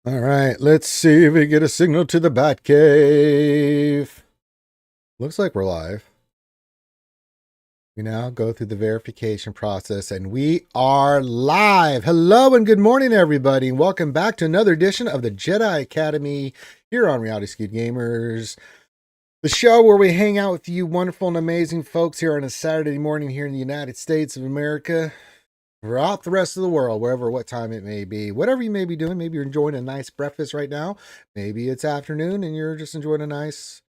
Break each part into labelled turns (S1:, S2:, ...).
S1: All right, let's see if we get a signal to the Batcave. Looks like we're live. We now go through the verification process, and we are live. Hello and good morning, everybody, and welcome back to another edition of the Jedi Academy here on Reality Skewed Gamers, the show where we hang out with you wonderful and amazing folks here on a Saturday morning here in the United States of America. Throughout the rest of the world, wherever, what time it may be, whatever you may be doing. Maybe you're enjoying a nice breakfast right now. Maybe it's afternoon and you're just enjoying a nice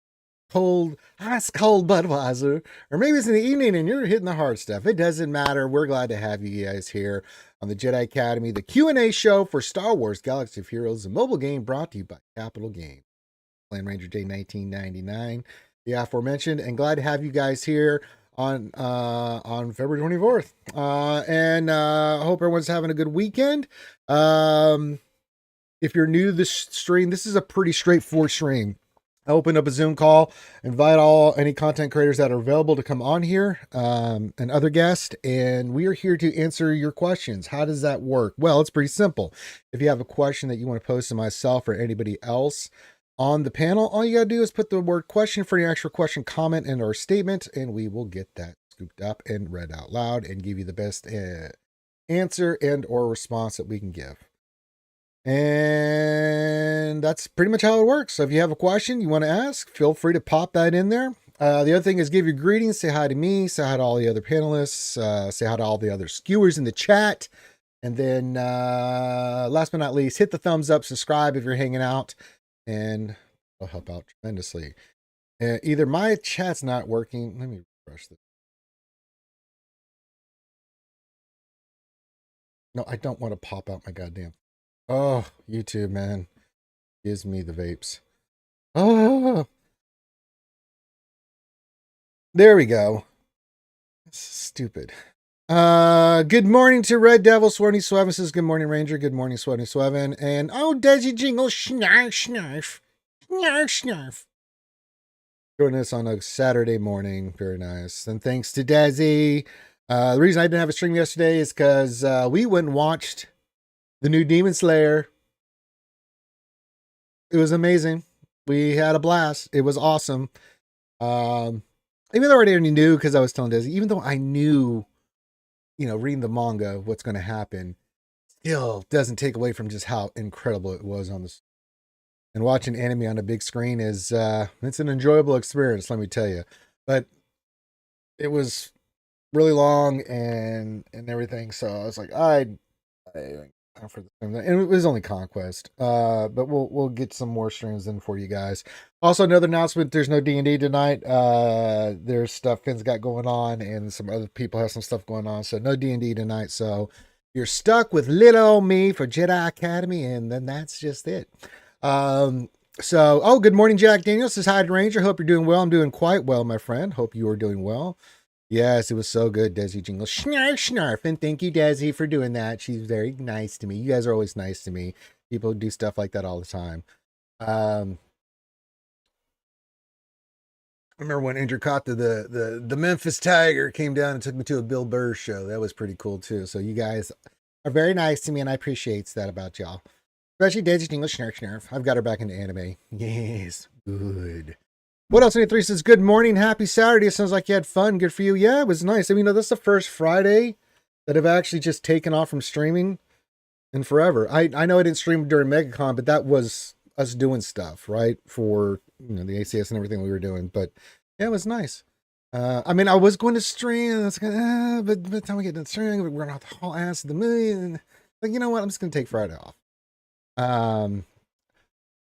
S1: cold, ice cold Budweiser. Or maybe it's in the evening and you're hitting the hard stuff. It doesn't matter. We're glad to have you guys here on the Jedi Academy, the Q&A show for Star Wars Galaxy of Heroes, a mobile game brought to you by Capital Games. Plan Ranger Day 1999, the aforementioned, and glad to have you guys here on February 24th. And I hope everyone's having a good weekend. If you're new to this stream, this is a pretty straightforward stream. I open up a Zoom call, invite any content creators that are available to come on here, and other guests, and we are here to answer your questions. How does that work? Well, it's pretty simple. If you have a question that you want to pose to myself or anybody else on the panel, all you got to do is put the word question for your actual question, comment, and or statement, and we will get that scooped up and read out loud and give you the best answer and or response that we can give. And that's pretty much how it works. So if you have a question you want to ask, feel free to pop that in there. The other thing is give your greetings, say hi to me, say hi to all the other panelists, say hi to all the other skewers in the chat. And then last but not least, hit the thumbs up, subscribe if you're hanging out, and it'll help out tremendously. Either my chat's not working. Let me refresh this. No, I don't want to pop out my goddamn. Oh, YouTube, man. Gives me the vapes. Oh, there we go. Stupid. Good morning to Red Devil. Swarty Swevin says, good morning, Ranger. Good morning, Swarty Swevin. And oh, Desi Jingle, snarf, snarf. Snarf, snarf. Joining us on a Saturday morning. Very nice. And thanks to Desi. The reason I didn't have a stream yesterday is because we went and watched the new Demon Slayer. It was amazing. We had a blast. It was awesome. Even though I already knew, because I was telling Desi, even though I knew, reading the manga, what's going to happen, still doesn't take away from just how incredible it was on this. And watching anime on a big screen is, it's an enjoyable experience, let me tell you. But it was really long and everything, so I was like, for the stream. And it was only Conquest, but we'll get some more streams in for you guys. Also, another announcement: there's no D&D tonight. There's stuff Finn's got going on, and some other people have some stuff going on, so no D&D tonight. So you're stuck with little old me for Jedi Academy, and then that's just it. Good morning, Jack Daniels says hi to Ranger. Hope you're doing well. I'm doing quite well, my friend. Hope you are doing well. Yes, it was so good, Desi Jingle. Snarf, snarf. And thank you, Desi, for doing that. She's very nice to me. You guys are always nice to me. People do stuff like that all the time. I remember when Andrew caught the Memphis Tiger came down and took me to a Bill Burr show. That was pretty cool, too. So you guys are very nice to me, and I appreciate that about y'all. Especially Desi Jingle, snarf, snarf. I've got her back into anime. Yes, good. What else? 3 says, good morning, happy Saturday. It sounds like you had fun. Good for you. Yeah, it was nice. I mean, this is the first Friday that I've actually just taken off from streaming in forever. I know I didn't stream during MegaCon, but that was us doing stuff, right? For, the ACS and everything we were doing. But yeah, it was nice. I mean, I was going to stream, but by the time we get done streaming, we're going to have the whole ass of the movie. And like, you know what? I'm just going to take Friday off.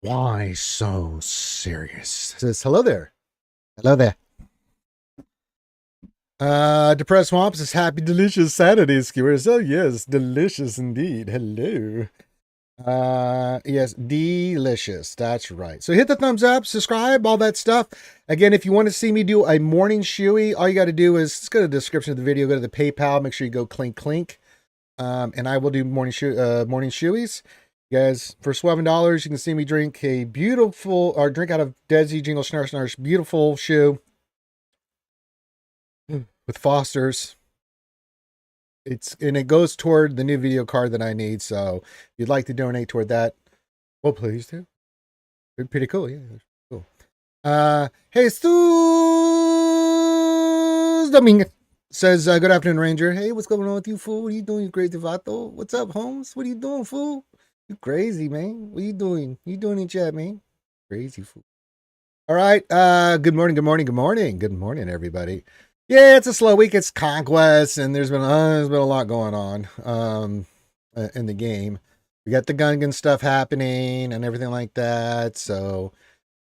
S1: Why so serious? It says, hello there. Hello there. Depressed Swamp says, happy delicious Saturday, skewers. Oh yes, delicious indeed. Hello. Yes, delicious. That's right. So hit the thumbs up, subscribe, all that stuff. Again, if you want to see me do a morning shoey, all you got to do is just go to the description of the video, go to the PayPal, make sure you go clink clink. And I will do morning shoeys. You guys, for $11, you can see me drink drink out of Desi Jingle Snarf's beautiful shoe with Foster's. It goes toward the new video card that I need. So if you'd like to donate toward that, Well, please do. Pretty cool, yeah. Cool. Jesus Dominguez says, good afternoon, Ranger. Hey, what's going on with you, fool? What are you doing, you crazy vato? What's up, Holmes? What are you doing, fool? You crazy, man. What are you doing? You doing in chat, man? Crazy fool. All right. Good morning, good morning, good morning. Good morning, everybody. Yeah, it's a slow week. It's Conquest, and there's been a lot going on in the game. We got the Gungan stuff happening and everything like that. So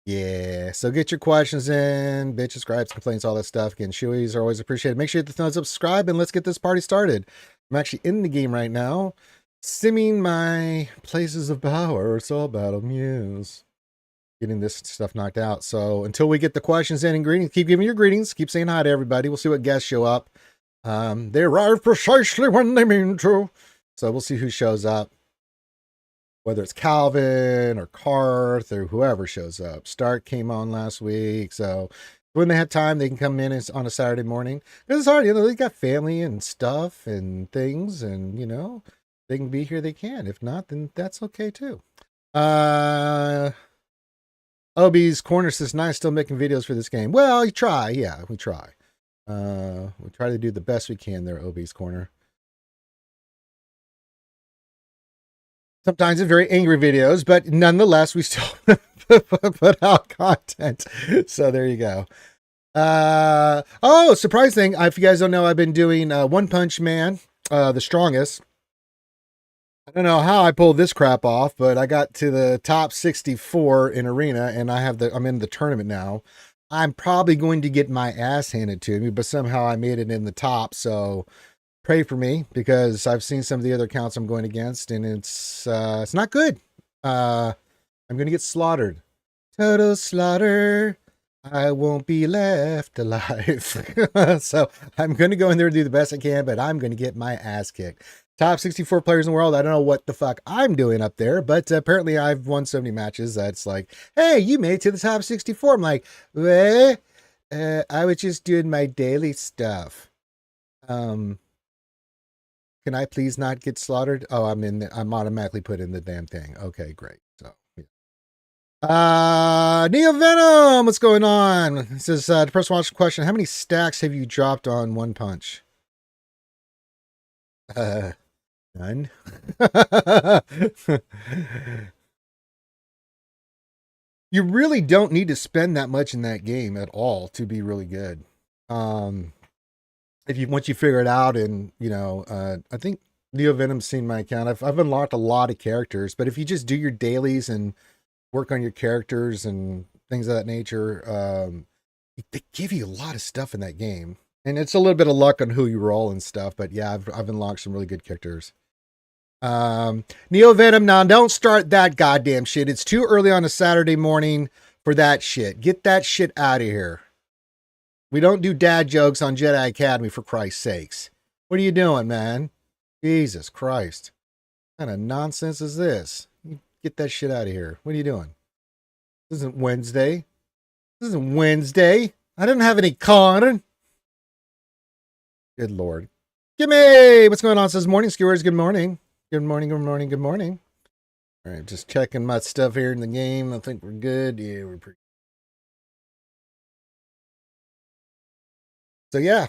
S1: yeah, so get your questions in, bitches, gripes, complaints, all that stuff. Again, shoeies are always appreciated. Make sure you hit the thumbs up, subscribe, and let's get this party started. I'm actually in the game right now, simming my places of power. It's all battle muse. Getting this stuff knocked out. So until we get the questions in and greetings, keep giving your greetings. Keep saying hi to everybody. We'll see what guests show up. They arrive precisely when they mean to. So we'll see who shows up. Whether it's Calvin or Karth or whoever shows up. Stark came on last week. So when they have time, they can come in on a Saturday morning. Because it's hard, they got family and stuff and things. And, they can be here, they can. If not, then that's okay too. Obi's Corner says, nice, still making videos for this game. Well, you try. Yeah, we try. We try to do the best we can there, Obi's Corner. Sometimes it's very angry videos, but nonetheless, we still put out content. So there you go. Oh, surprise thing. If you guys don't know, I've been doing One Punch Man, the strongest. I don't know how I pulled this crap off, but I got to the top 64 in arena, and I'm in the tournament now. I'm probably going to get my ass handed to me, but somehow I made it in the top. So pray for me, because I've seen some of the other accounts I'm going against, and it's not good. I'm going to get slaughtered. Total slaughter. I won't be left alive. So I'm going to go in there and do the best I can, but I'm going to get my ass kicked. Top 64 players in the world. I don't know what the fuck I'm doing up there, but apparently I've won so many matches that's like, hey, you made it to the top 64. I'm like, I was just doing my daily stuff. Can I please not get slaughtered? Oh, I'm automatically put in the damn thing. Okay, great. So, yeah. Neo Venom, what's going on? It says, the person wants a question. How many stacks have you dropped on One Punch? None. You really don't need to spend that much in that game at all to be really good. Once you figure it out, and I think Neo Venom's seen my account. I've unlocked a lot of characters, but if you just do your dailies and work on your characters and things of that nature, they give you a lot of stuff in that game. And it's a little bit of luck on who you roll and stuff, but yeah, I've unlocked some really good characters. Neo Venom, now don't start that goddamn shit. It's too early on a Saturday morning for that shit. Get that shit out of here. We don't do dad jokes on Jedi Academy, for Christ's sakes. What are you doing, man? Jesus Christ. What kind of nonsense is this? Get that shit out of here. What are you doing? This isn't Wednesday. This isn't Wednesday. I didn't have any con. Good Lord. Gimme! What's going on? Says morning skewers. Good morning. Good morning, good morning, good morning. All right, just checking my stuff here in the game. I think we're good. Yeah, we're pretty. So yeah.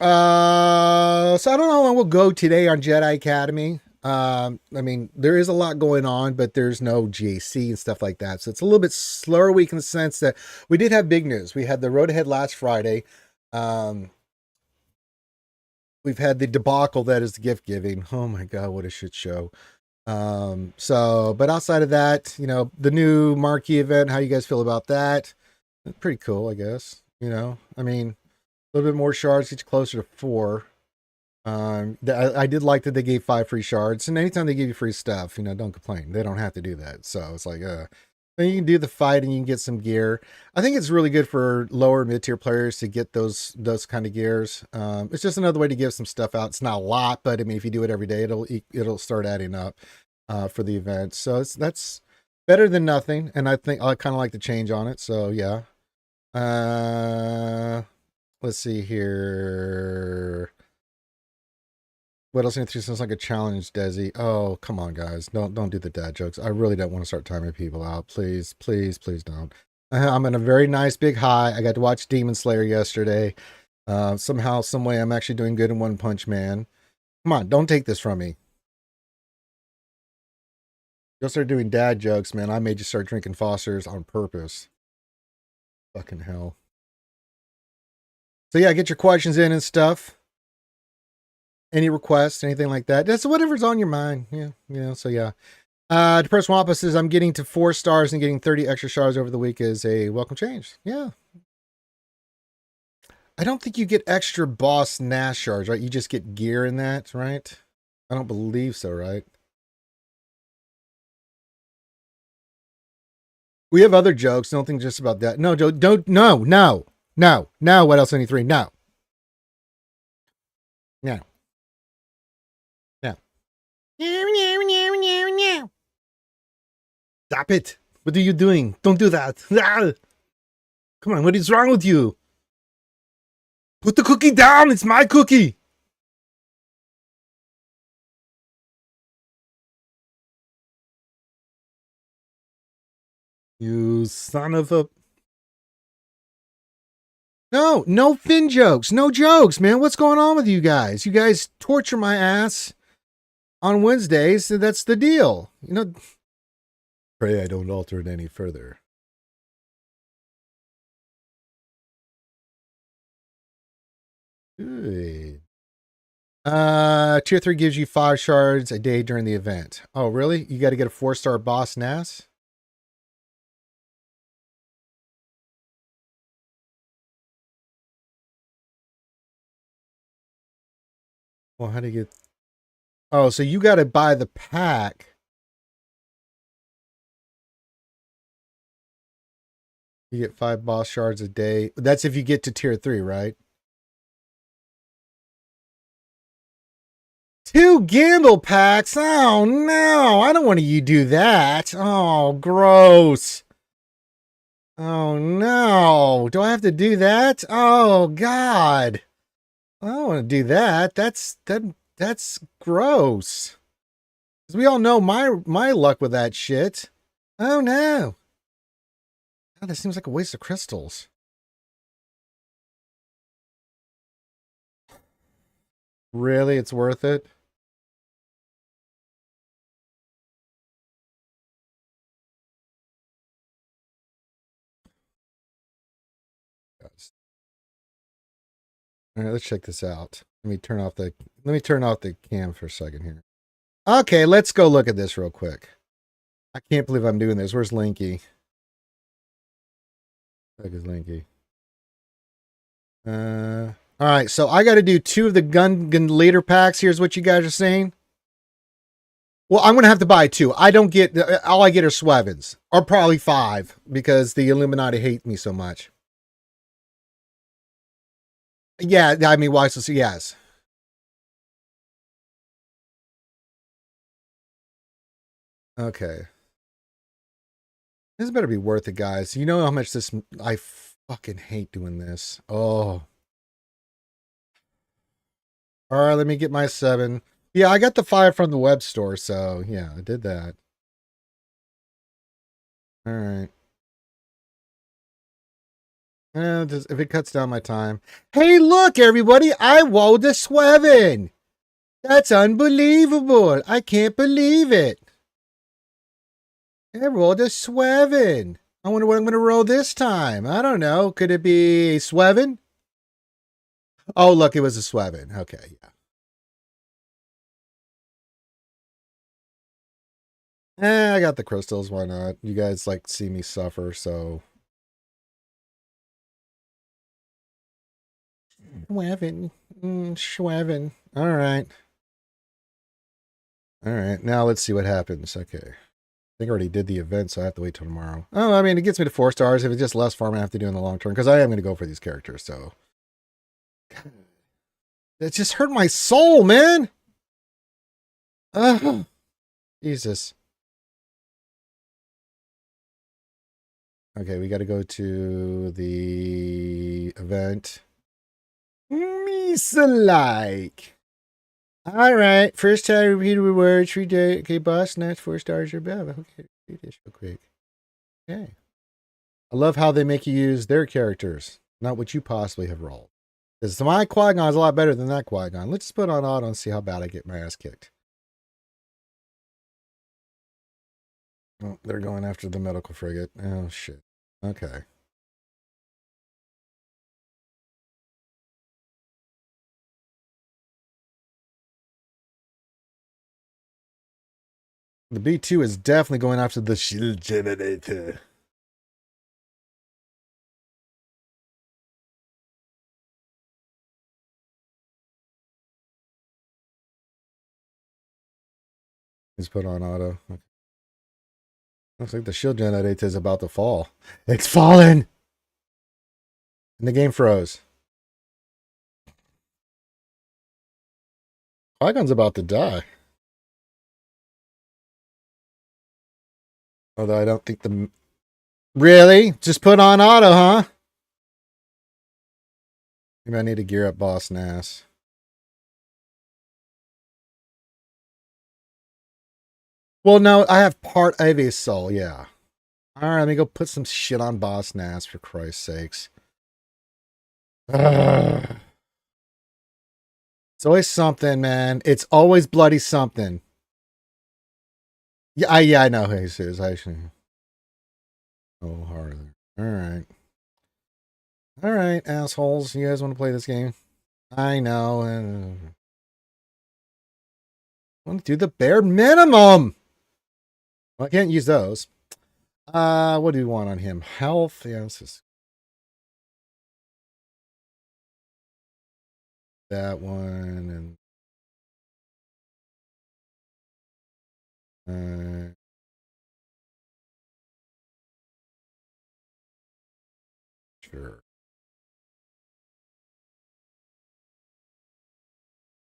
S1: So I don't know how long we'll go today on Jedi Academy. I mean, there is a lot going on, but there's no GAC and stuff like that. So it's a little bit slower week in the sense that we did have big news. We had the road ahead last Friday. We've had the debacle that is the gift giving. Oh my God, what a shit show. But outside of that, the new marquee event, how you guys feel about that? Pretty cool, I guess. I mean, a little bit more shards, gets you closer to 4. I did like that they gave 5 free shards, and anytime they give you free stuff, don't complain. They don't have to do that. So it's like, then you can do the fight and you can get some gear. I think it's really good for lower mid-tier players to get those kind of gears. It's just another way to give some stuff out. It's not a lot, but I mean, if you do it every day, it'll start adding up for the event. So that's better than nothing, and I think I kind of like the change on it. So yeah. Let's see here. What else? Anything sounds like a challenge, Desi. Oh, come on, guys. Don't do the dad jokes. I really don't want to start timing people out. Please, please, please don't. I'm in a very nice big high. I got to watch Demon Slayer yesterday. Somehow, some way, I'm actually doing good in One Punch Man. Come on, don't take this from me. You'll start doing dad jokes, man. I made you start drinking Foster's on purpose. Fucking hell. So yeah, get your questions in and stuff. Any requests, anything like that. That's whatever's on your mind. Yeah, so yeah. Depressed Wampa says, I'm getting to 4 stars and getting 30 extra stars over the week is a welcome change. Yeah. I don't think you get extra boss Nash shards, right? You just get gear in that, right? I don't believe so, right? We have other jokes. Don't think just about that. No, don't. No. What else? 3? No. No. Stop it. What are you doing? Don't do that. Come on, what is wrong with you? Put the cookie down. It's my cookie. You son of a... No Finn jokes. No jokes, man. What's going on with you guys? You guys torture my ass on Wednesdays. So that's the deal. Pray I don't alter it any further. Good. Tier 3 gives you 5 shards a day during the event. Oh, really? You got to get a 4-star boss NAS? Well, how do you get... Oh, so you got to buy the pack. You get 5 boss shards a day. That's if you get to tier 3, right? 2 gamble packs? Oh, no. I don't want you to do that. Oh, gross. Oh, no. Do I have to do that? Oh, God. I don't want to do that. That's gross. Because we all know my luck with that shit. Oh, no. God, that seems like a waste of crystals. Really? It's worth it? All right, let's check this out. Let me turn off the cam for a second here. Okay, let's go look at this real quick. I can't believe I'm doing this. Where's Linky? Where is Linky? All right, so I got to do 2 of the gun leader packs. Here's what you guys are saying. Well, I'm going to have to buy 2. I don't get... All I get are Swevins. Or probably 5, because the Illuminati hate me so much. Yeah, I mean, why so yes. Okay. This better be worth it, guys. You know how much this... I fucking hate doing this. Oh. All right, let me get my 7. Yeah, I got the 5 from the web store, so yeah, I did that. All right. If it cuts down my time. Hey, look, everybody! I wowed a Swevin! That's unbelievable! I can't believe it! I rolled a Swevin! I wonder what I'm going to roll this time. I don't know. Could it be a Swevin? Oh, look, it was a Swevin. Okay, yeah. I got the crystals. Why not? You guys like see me suffer, so... Schwevin. Schwevin. All right. All right. Now let's see what happens. Okay. I think I already did the event, so I have to wait till tomorrow. Oh, I mean, it gets me to 4 stars. If it's just less farm, I have to do in the long term, because I am going to go for these characters, so... It just hurt my soul, man! Jesus. Okay, we got to go to the event. Misa-like. All right. First time repeated rewards. 3 day. Okay, boss. Next 4 stars or above. Okay. Read this real quick. Okay. I love how they make you use their characters, not what you possibly have rolled. Because my Qui-Gon is a lot better than that Qui-Gon. Let's just put on auto and see how bad I get my ass kicked. Oh, they're going after the medical frigate. Oh, shit. Okay. The B2 is definitely going after the shield generator. He's put on auto. Okay. Looks like the shield generator is about to fall. It's fallen! And the game froze. Qui-Gon's about to die. Although I don't think the... Really? Just put on auto, huh? Maybe I need to gear up Boss Nass. Well, no, I have part of his soul, yeah. Alright, let me go put some shit on Boss Nass, for Christ's sakes. Ugh. It's always something, man. It's always bloody something. Yeah, I know who he is. I should... Oh, harder. Alright. Alright, assholes. You guys want to play this game? I know. I want to do the bare minimum. Well, I can't use those. What do we want on him? Health? Yeah, this is that one. And sure.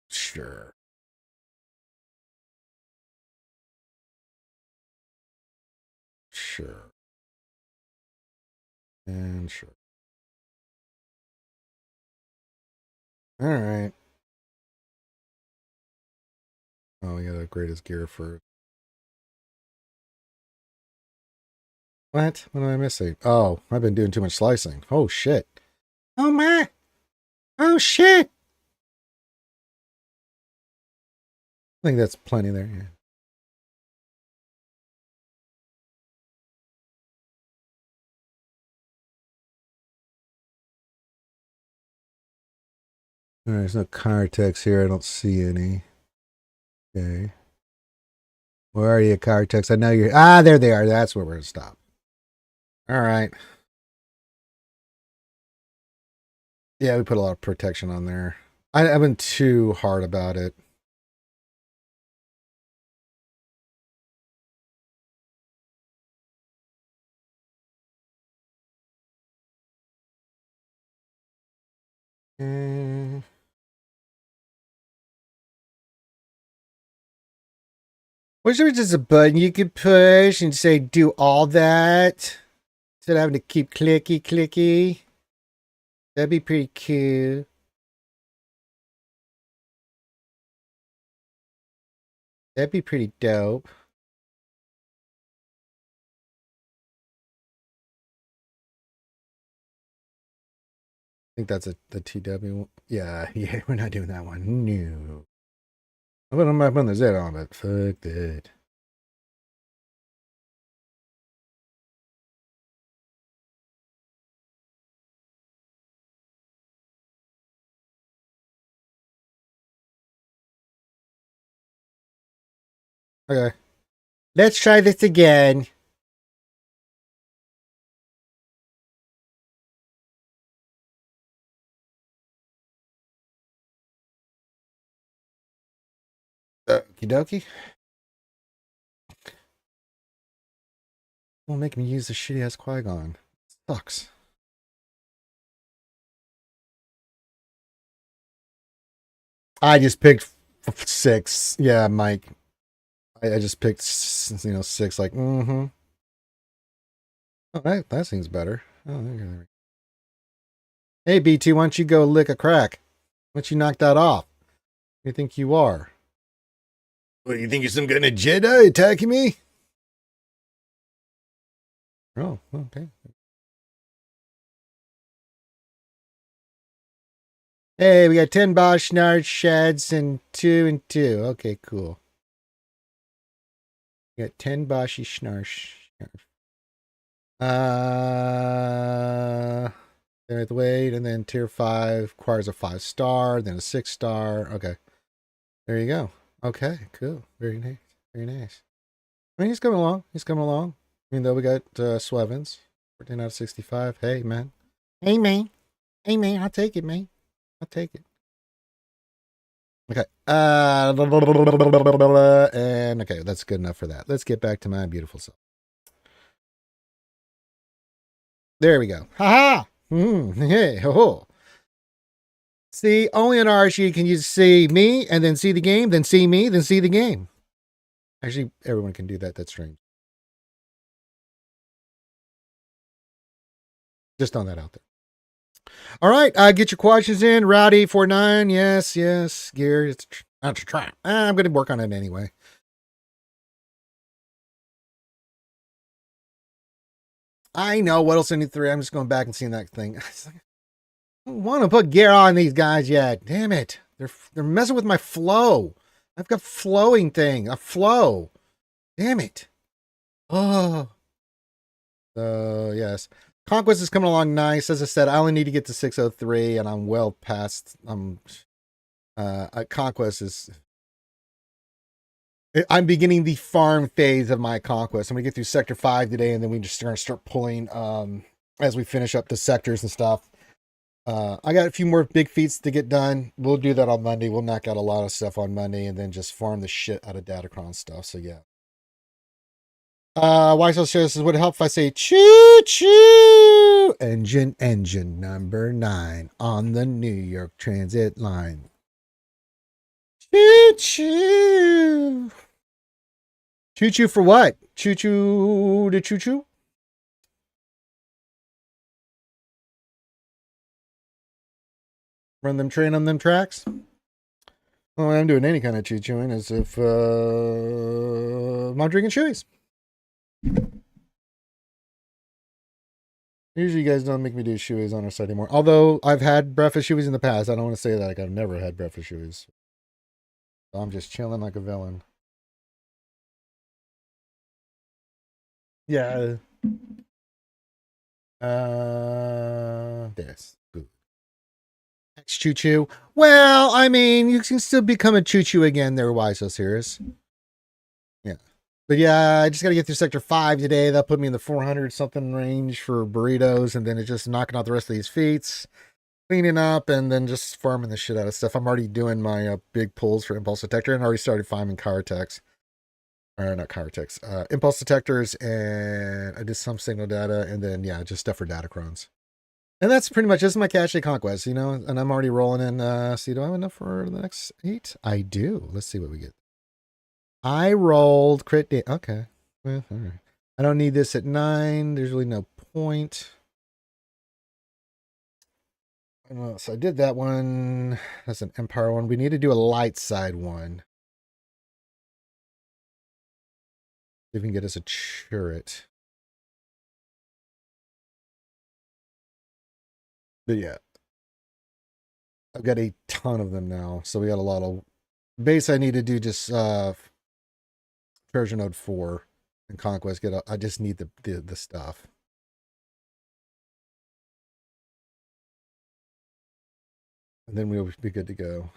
S1: Sure. Sure. And sure. All right. Oh, we gotta upgrade his gear first. What? What am I missing? Oh, I've been doing too much slicing. Oh, shit. Oh, my. Oh, shit. I think that's plenty there. Yeah. All right, there's no car techs here. I don't see any. Okay. Where are you, car techs? I know you're... Ah, there they are. That's where we're going to stop. All right. Yeah, we put a lot of protection on there. I've been too hard about it. Wish there was just a button you could push and say do all that instead of having to keep clicky. That'd be pretty cool. That'd be pretty dope. I think that's the TW. Yeah, we're not doing that one. No. I'm putting the Z on, but fuck that. Okay. Let's try this again. Okie dokie. Won't make me use the shitty ass Qui-Gon. Sucks. I just picked 6. Yeah, Mike. I just picked 6. Like, mm-hmm. Oh, that seems better. Oh, okay. Hey, BT, why don't you go lick a crack? Why don't you knock that off? You think you are? What, you think you're some kind of Jedi attacking me? Oh, okay. Hey, we got 10 Bosch, Nard, Shads, and 2 and 2. Okay, cool. We got 10 Boshy Schnarsh. Then with weight, and then tier 5 requires a 5-star, then a 6-star. Okay. There you go. Okay, cool. Very nice. Very nice. I mean, he's coming along. He's coming along. Even though we got Swevens. 14 out of 65. Hey, man. Hey, man. Hey, man. I'll take it, man. I'll take it. Okay. And okay, that's good enough for that. Let's get back to my beautiful self. There we go. Ha ha! Hey, ho ho. See, only on RSG can you see me and then see the game, then see me, then see the game. Actually, everyone can do that. That's strange. Just throwing that out there. All right, get your questions in. Rowdy49, yes, yes. Gear, it's not to try. I'm going to work on it anyway. I know What'll send you 3. I'm just going back and seeing that thing. I don't want to put gear on these guys yet. Damn it. They're messing with my flow. I've got flowing thing. A flow. Damn it. Oh. So, yes. Conquest is coming along nice. As I said, I only need to get to 603, and I'm well past. Conquest is. I'm beginning the farm phase of my conquest. I'm gonna get through Sector 5 today, and then we just gonna start pulling as we finish up the sectors and stuff. I got a few more big feats to get done. We'll do that on Monday. We'll knock out a lot of stuff on Monday, and then just farm the shit out of Datacron stuff. So yeah. YSL says, would it help if I say choo choo? Engine number 9 on the New York Transit line. Choo choo. Choo choo for what? Choo choo to choo choo? Run them train on them tracks? Well, I'm doing any kind of choo chooing as if I'm drinking chewies. Usually you guys don't make me do shoeys on our site anymore. Although I've had breakfast shoeys in the past. I don't want to say that. Like, I've never had breakfast shoeys. So I'm just chilling like a villain. Yeah. This. Choo choo. Well, I mean, you can still become a choo choo again there, why so serious? Yeah. But yeah, I just got to get through Sector 5 today. That'll put me in the 400 something range for burritos, and then it's just knocking out the rest of these feats, cleaning up, and then just farming the shit out of stuff. I'm already doing my big pulls for impulse detector, and already started farming Chirotex. Or not Chirotex, impulse detectors, and I did some signal data, and then yeah, just stuff for Datacrons. And that's pretty much just my cache conquest, you know, and I'm already rolling in. See, do I have enough for the next 8? I do. Let's see what we get. I rolled crit day. Okay. Well, all right. I don't need this at 9. There's really no point. So I did that one. That's an Empire one. We need to do a light side one. See if we can get us a turret. But yeah. I've got a ton of them now. So we got a lot of base. I need to do just Treasure Node 4 and Conquest. I just need the stuff. And then we'll be good to go.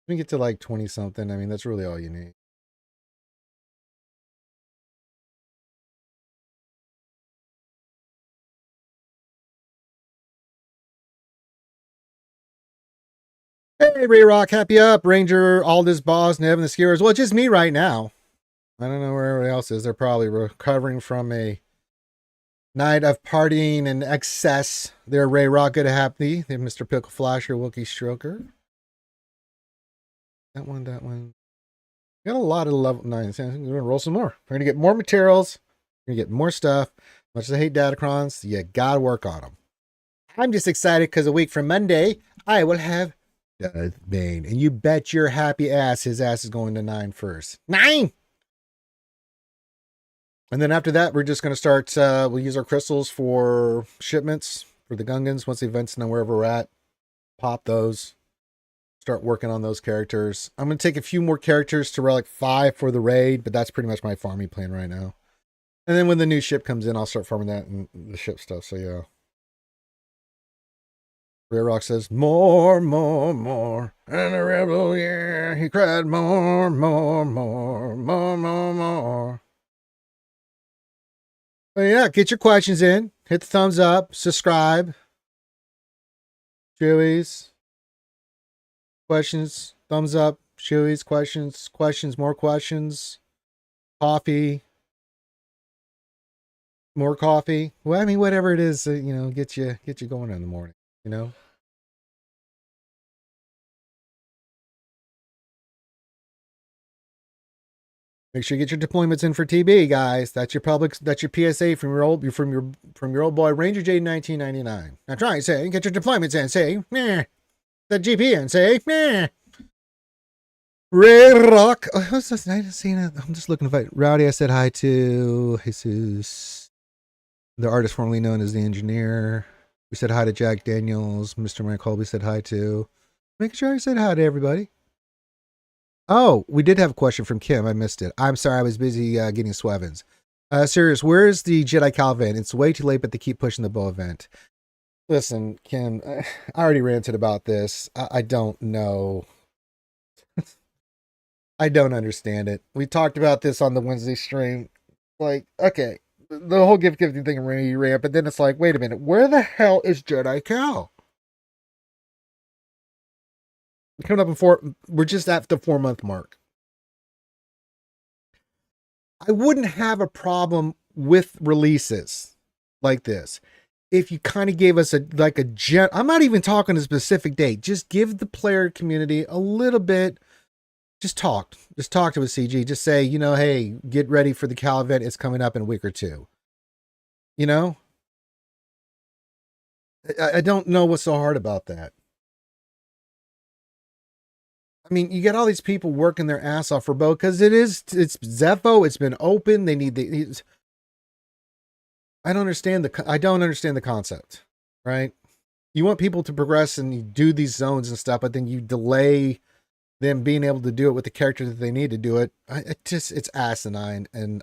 S1: We get to like 20 something. I mean, that's really all you need. Hey, Ray Rock, happy up. Ranger, Aldous, Boss, Nevin, the Skiers. Well, it's just me right now. I don't know where everybody else is. They're probably recovering from a night of partying and excess. They're Ray Rock, good happy. They're Mr. Pickle Flasher, Wookie Stroker. That one. Got a lot of level 9. We're going to roll some more. We're going to get more materials. We're going to get more stuff. Much as I hate Datacrons, you gotta work on them. I'm just excited because a week from Monday, I will have Darth Bane. And you bet your happy ass his ass is going to 9 first. 9! And then after that, we're just going to start, we'll use our crystals for shipments for the Gungans. Once the events know wherever we're at, pop those. Start working on those characters. I'm going to take a few more characters to relic 5 for the raid, but that's pretty much my farming plan right now. And then when the new ship comes in, I'll start farming that and the ship stuff. So yeah. Rare Rock says, more. And a rebel, yeah. He cried, more. But yeah, get your questions in. Hit the thumbs up. Subscribe. Chewies. Questions. Thumbs up. Chewies. Questions. More questions. Coffee. More coffee. Well, I mean, whatever it is, get you going in the morning, Make sure you get your deployments in for TB, guys. That's your PSA from your old boy Ranger J 1999. Now try and say, get your deployments in. Say, meh. The GP in. Say, meh. Ray Rock. Oh, what's this night? I'm just looking to fight. Rowdy, I said hi to Jesus, the artist formerly known as the Engineer. We said hi to Jack Daniels. Mr. Mike Colby said hi to. Make sure I said hi to everybody. Oh, we did have a question from Kim. I missed it. I'm sorry. I was busy getting Swevins. Serious, where's the Jedi Cal event? It's way too late, but they keep pushing the Bo event. Listen, Kim, I already ranted about this. I don't know. I don't understand it. We talked about this on the Wednesday stream. Like, okay, the whole gift giving thing really ran, but then it's like, wait a minute, where the hell is Jedi Cal? Coming up we're just at the 4-month mark. I wouldn't have a problem with releases like this if you kind of gave us I'm not even talking a specific date. Just give the player community a little bit. Just talk to a CG. Just say, hey, get ready for the Cal event. It's coming up in a week or two. I don't know what's so hard about that. I mean, you get all these people working their ass off for Bo because it's Zepho. It's been open. They need I don't understand the concept, right? You want people to progress and you do these zones and stuff, but then you delay them being able to do it with the character that they need to do it. It's asinine, and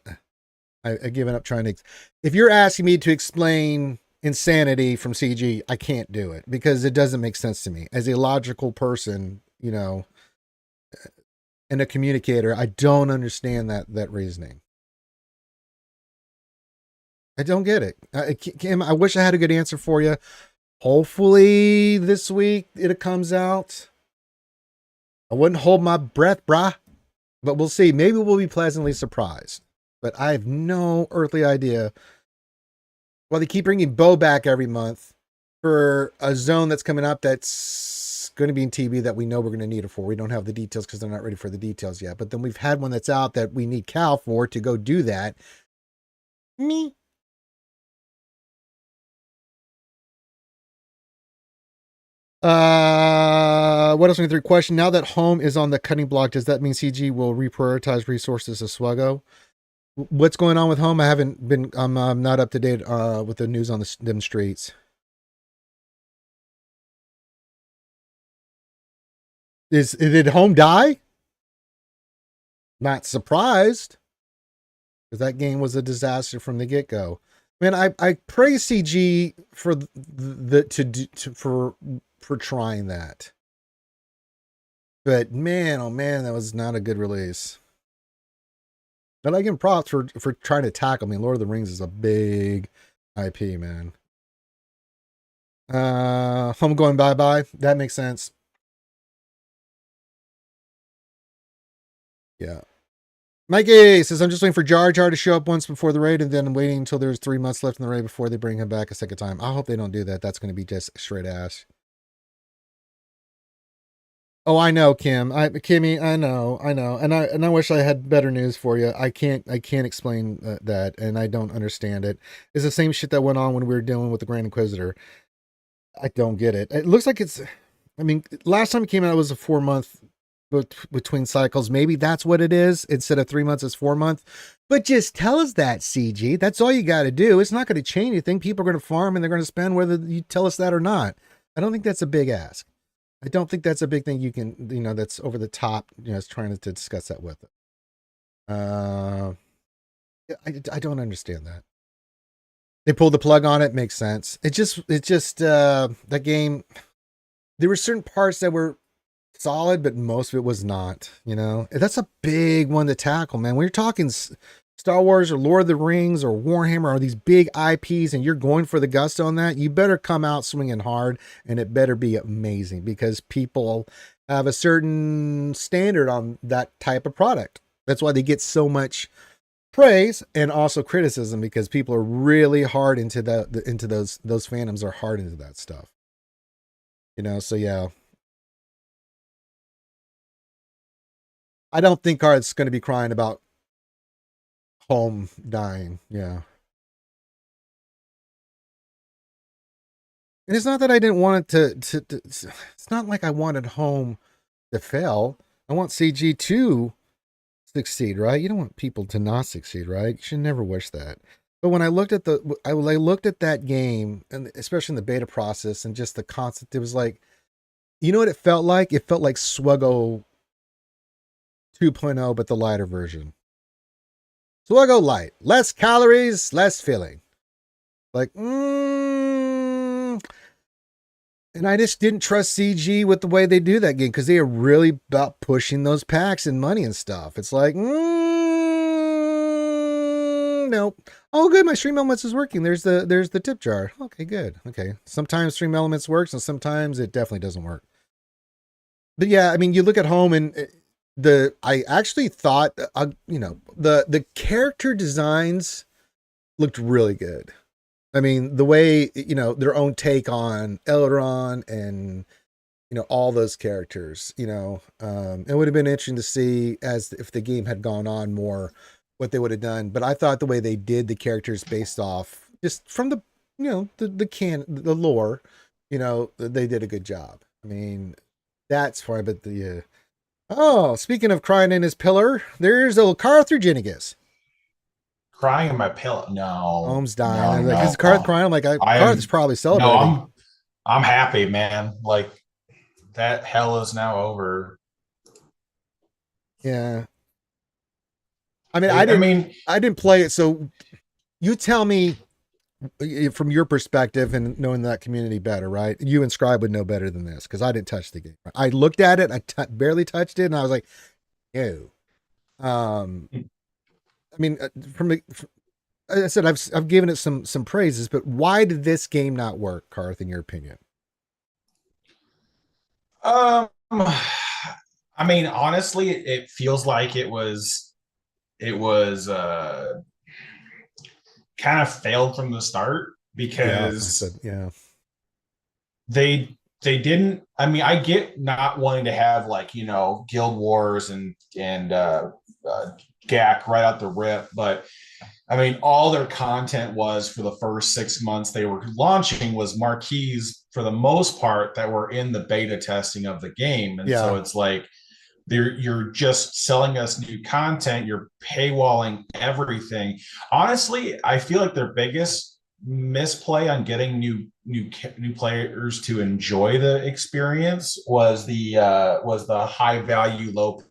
S1: I've given up trying to. If you're asking me to explain insanity from CG, I can't do it because it doesn't make sense to me as a logical person, and a communicator. I don't understand that reasoning. I don't get it. Kim, I wish I had a good answer for you. Hopefully this week it comes out. I wouldn't hold my breath, brah. But we'll see. Maybe we'll be pleasantly surprised. But I have no earthly idea. Well, they keep bringing Bo back every month for a zone that's coming up that's going to be in TB that we know we're going to need it for. We don't have the details because they're not ready for the details yet. But then we've had one that's out that we need Cal for to go do that. Me. What else? 3 question. Now that home is on the cutting block, does that mean CG will reprioritize resources to SWGOH? What's going on with home? I'm not up to date with the news on them streets. Did home die? Not surprised, because that game was a disaster from the get-go. Man, I praise CG for for trying that. But man, oh man, that was not a good release. But I give him props for trying to tackle me. Lord of the Rings is a big IP, man. Home going bye-bye. That makes sense. Yeah. Mikey says, I'm just waiting for Jar Jar to show up once before the raid, and then I'm waiting until there's 3 months left in the raid before they bring him back a second time. I hope they don't do that. That's going to be just straight ass. Oh, I know, Kimmy, I know, and I wish I had better news for you. I can't explain that, and I don't understand it. It's the same shit that went on when we were dealing with the Grand Inquisitor. I don't get it. It looks like it's. I mean, last time it came out, it was a 4 month between cycles. Maybe that's what it is. Instead of 3 months, it's 4 months. But just tell us that, CG. That's all you got to do. It's not going to change anything. People are going to farm and they're going to spend whether you tell us that or not. I don't think that's a big ask. I don't think that's a big thing you can, that's over the top, is trying to discuss that with it. I don't understand that. They pulled the plug on it. Makes sense. That game, there were certain parts that were solid, but most of it was not, That's a big one to tackle, man. When you're talking Star Wars or Lord of the Rings or Warhammer or these big IPs and you're going for the gusto on that, you better come out swinging hard and it better be amazing because people have a certain standard on that type of product. That's why they get so much praise and also criticism because people are really hard into into those fandoms are hard into that stuff. So yeah. I don't think Art's going to be crying about home dying. Yeah. And it's not that I didn't want it to it's not like I wanted home to fail. I want CG to succeed, right? You don't want people to not succeed, right? You should never wish that. But when I looked at I looked at that game, and especially in the beta process and just the concept, it was like, you know what it felt like? It felt like SWGOH 2.0, but the lighter version. SWGOH Light. Less calories, less filling. Like, and I just didn't trust CG with the way they do that game because they are really about pushing those packs and money and stuff. It's like, nope. Oh, good. My Stream Elements is working. There's the tip jar. Okay, good. Okay. Sometimes Stream Elements works and sometimes it definitely doesn't work. But yeah, I mean, you look at home and I actually thought, the character designs looked really good. I mean, the way, their own take on Elrond and, all those characters, it would have been interesting to see as if the game had gone on more, what they would have done. But I thought the way they did the characters based off just from the, the lore, they did a good job. I mean, that's fine. But speaking of crying in his pillar, there's old Carther Jinigus.
S2: Crying in my pillow. No.
S1: Home's dying.
S2: No,
S1: I'm like,
S2: no.
S1: is Carth crying? I'm like, Carth's probably celebrating.
S2: No, I'm happy, man. Like that hell is now over.
S1: Yeah. I mean,
S2: I mean,
S1: I didn't play it. So you tell me from your perspective and knowing that community better, right? You and Scribe would know better than this because I didn't touch the game. I looked at it, barely touched it, and I was like, ew. I mean, I said I've given it some praises, but why did this game not work, Carth, in your opinion?
S2: I mean, honestly, it feels like it was kind of failed from the start
S1: Yeah, I
S2: because
S1: said, yeah.
S2: they didn't. I mean, I get not wanting to have like guild wars and GAC right out the rip, but I mean, all their content was for the first 6 months they were launching was marquees for the most part that were in the beta testing of the game, and so
S1: Yeah.
S2: it's like you're just selling us new content, you're paywalling everything. Honestly, I feel like their biggest misplay on getting new players to enjoy the experience was the high value low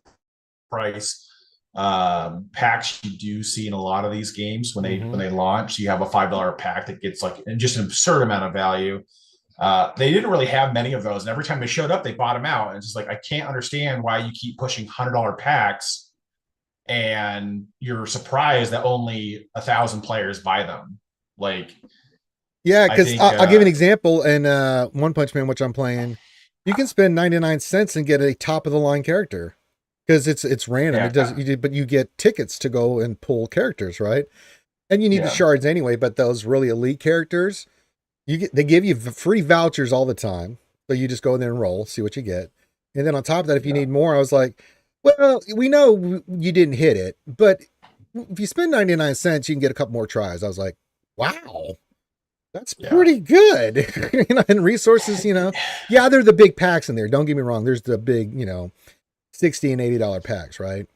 S2: price packs you do see in a lot of these games when they launch. You have a $5 pack that gets like just an absurd amount of value. They didn't really have many of those, and every time they showed up, they bought them out. And it's just like, I can't understand why you keep pushing $100 packs, and you're surprised that only 1,000 players buy them. Like,
S1: Yeah,
S2: I
S1: because
S2: think,
S1: I'll give you an example. In One Punch Man, which I'm playing, you can spend 99 cents and get a top of the line character because it's random.
S2: yeah,
S1: It does, but you get tickets to go and pull characters, right? And you need the
S2: yeah,
S1: shards anyway. But those really elite characters, they give you free vouchers all the time. So you just go in there and roll, see what you get. And then on top of that, if you
S2: Yeah.
S1: need more, I was like, well, we know you didn't hit it, but if you spend 99 cents, you can get a couple more tries. I was like, wow, that's
S2: Yeah.
S1: pretty good. And resources, yeah, they're the big packs in there. Don't get me wrong. There's the big, $60 and $80 packs, right?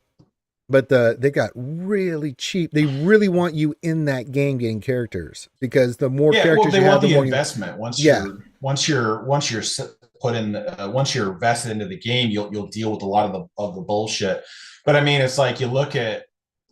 S1: But they got really cheap. They really want you in that game getting characters, because the more
S2: Yeah, well,
S1: characters
S2: they
S1: you have,
S2: want
S1: the
S2: the
S1: more you.
S2: investment.
S1: Yeah.
S2: Once you're put in, once you're vested into the game, you'll deal with a lot of the bullshit. But I mean, it's like you look at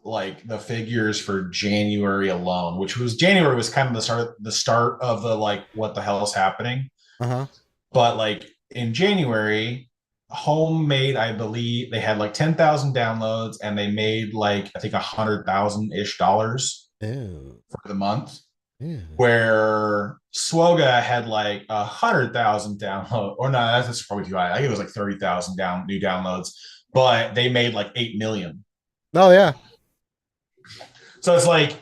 S2: like the figures for January alone, which was January was kind of the start of the like what the hell is happening.
S1: Uh huh.
S2: But like in January, homemade, I believe they had like 10,000 downloads, and they made like I think 100,000 ish dollars
S1: Ew.
S2: for the month,
S1: Ew.
S2: where SWGOH had like 100,000 download, or no, that's probably too high. I think it was like 30,000 new downloads, but they made like 8 million.
S1: Oh yeah.
S2: So it's like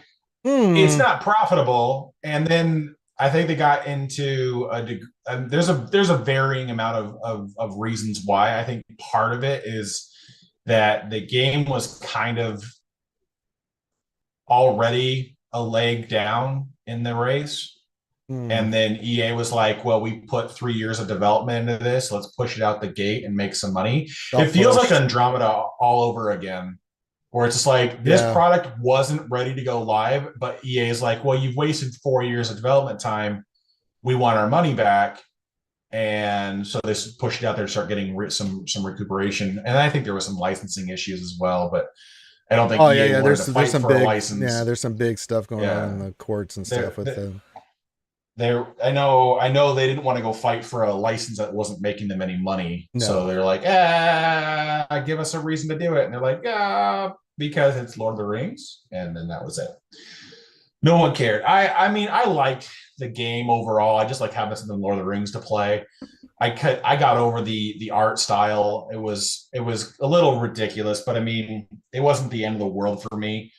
S2: it's
S1: Hmm.
S2: not profitable. And then I think they got into there's a varying amount of reasons why. I think part of it is that the game was kind of already a leg down in the race.
S1: Hmm.
S2: And then EA was like, well, we put 3 years of development into this. Let's push it out the gate and make some money. It
S1: Self
S2: feels like
S1: push.
S2: Andromeda all over again, where it's just like this
S1: Yeah.
S2: product wasn't ready to go live, but EA is like, well, you've wasted 4 years of development time. We want our money back. And so they pushed it out there to start getting some recuperation. And I think there was some licensing issues as well, but I don't think
S1: Oh yeah,
S2: EA
S1: yeah.
S2: wanted to
S1: There's
S2: fight
S1: some
S2: for a
S1: big, yeah.
S2: license.
S1: There's some big stuff going on in
S2: Yeah,
S1: the courts and stuff
S2: they're,
S1: with
S2: they're
S1: the.
S2: I know they didn't want to go fight for a license that wasn't making them any money. So
S1: No.
S2: they're like, give us a reason to do it. And they're like, because it's Lord of the Rings. And then that was it. No one cared. I mean, I liked the game overall. I just like having something Lord of the Rings to play. I got over the art style. It was a little ridiculous, but I mean, it wasn't the end of the world for me.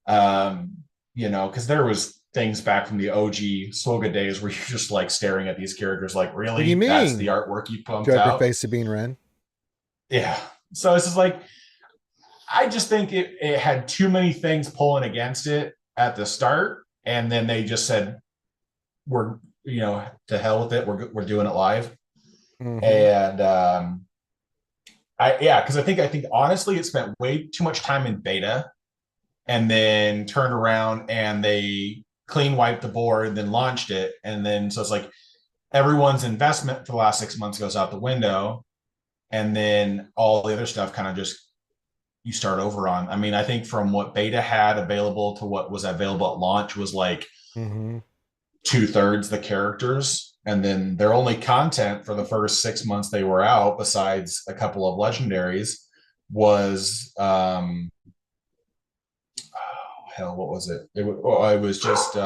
S2: Um, because there was things back from the OG SWGOH days where you're just like staring at these characters like,
S1: What do you
S2: really? That's the
S1: mean?
S2: artwork you pumped
S1: Joker
S2: out?
S1: face Sabine Wren.
S2: Yeah. So it's just like, I just think it had too many things pulling against it at the start. And then they just said, we're, to hell with it. We're doing it live.
S1: Mm-hmm.
S2: And because I think honestly, it spent way too much time in beta, and then turned around and they clean wiped the board and then launched it. And then so it's like everyone's investment for the last 6 months goes out the window. And then all the other stuff kind of just you start over on. I mean, I think from what beta had available to what was available at launch was like
S1: Mm-hmm.
S2: 2/3 the characters. And then their only content for the first 6 months they were out, besides a couple of legendaries, was hell, what was it? It was just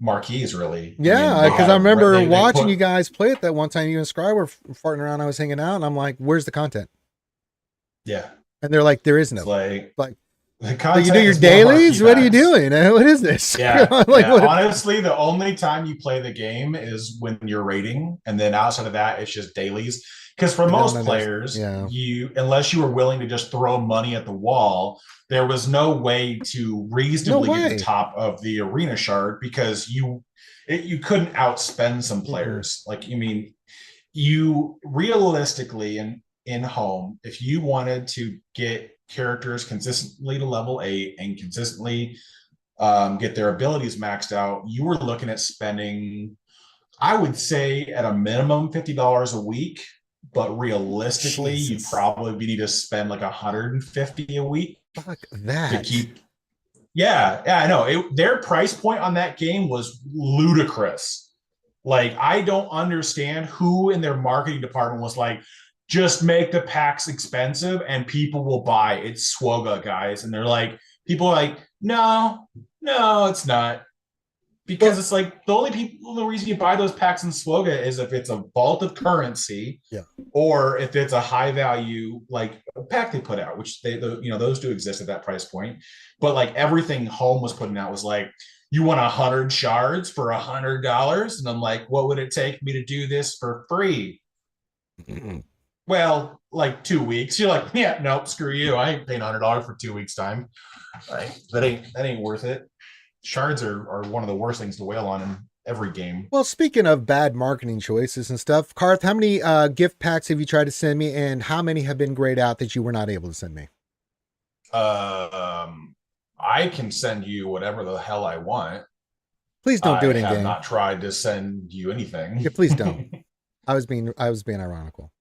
S2: marquees, really. I mean,
S1: Yeah,
S2: they
S1: because
S2: had
S1: I remember
S2: they
S1: watching
S2: put
S1: you guys play it that one time. You and Scry were farting around. I was hanging out, and I'm like, "Where's the content?"
S2: yeah,
S1: And they're like, "There is
S2: it's
S1: no."
S2: like
S1: Like,
S2: the
S1: so you do
S2: content
S1: your
S2: is more marquee
S1: dailies? What are you
S2: packs.
S1: doing? What is this?
S2: Yeah,
S1: I'm like,
S2: yeah.
S1: what?
S2: Honestly, the only time you play the game is when you're raiding, and then outside of that, it's just dailies. Because for
S1: I don't
S2: most
S1: understand.
S2: players,
S1: Yeah.
S2: unless you were willing to just throw money at the wall, there was no way to
S1: No
S2: reasonably get to the
S1: way.
S2: top of the arena shard because you couldn't outspend some
S1: Mm-mm.
S2: players. Like, you mean, you realistically in home, if you wanted to get characters consistently to level 8 and consistently get their abilities maxed out, you were looking at spending, I would say, at a minimum $50 a week. But realistically, you'd
S1: Jesus.
S2: probably need to spend like 150 a week
S1: Fuck
S2: to
S1: that.
S2: keep. Yeah, I know. Their price point on that game was ludicrous. Like, I don't understand who in their marketing department was like, just make the packs expensive and people will buy. It's SWGOH, guys. And they're like, people are like, no, no, it's not. Because
S1: Well,
S2: it's like the reason you buy those packs in SWGOH is if it's a vault of currency,
S1: yeah.
S2: or if it's a high value like pack they put out, which those do exist at that price point. But like everything Home was putting out was like, you want 100 shards for $100, and I'm like, what would it take me to do this for free? Well, like 2 weeks. You're like, yeah, nope, screw you. I ain't paying $100 for 2 weeks time. Like, that ain't worth it. Shards are one of the worst things to whale on in every game.
S1: Well, speaking of bad marketing choices and stuff, Karth, how many gift packs have you tried to send me, and how many have been grayed out that you were not able to send me?
S2: I can send you whatever the hell I want.
S1: Please don't
S2: I
S1: do it in
S2: have
S1: game.
S2: not tried to send you anything.
S1: Yeah, please don't. I was being ironical.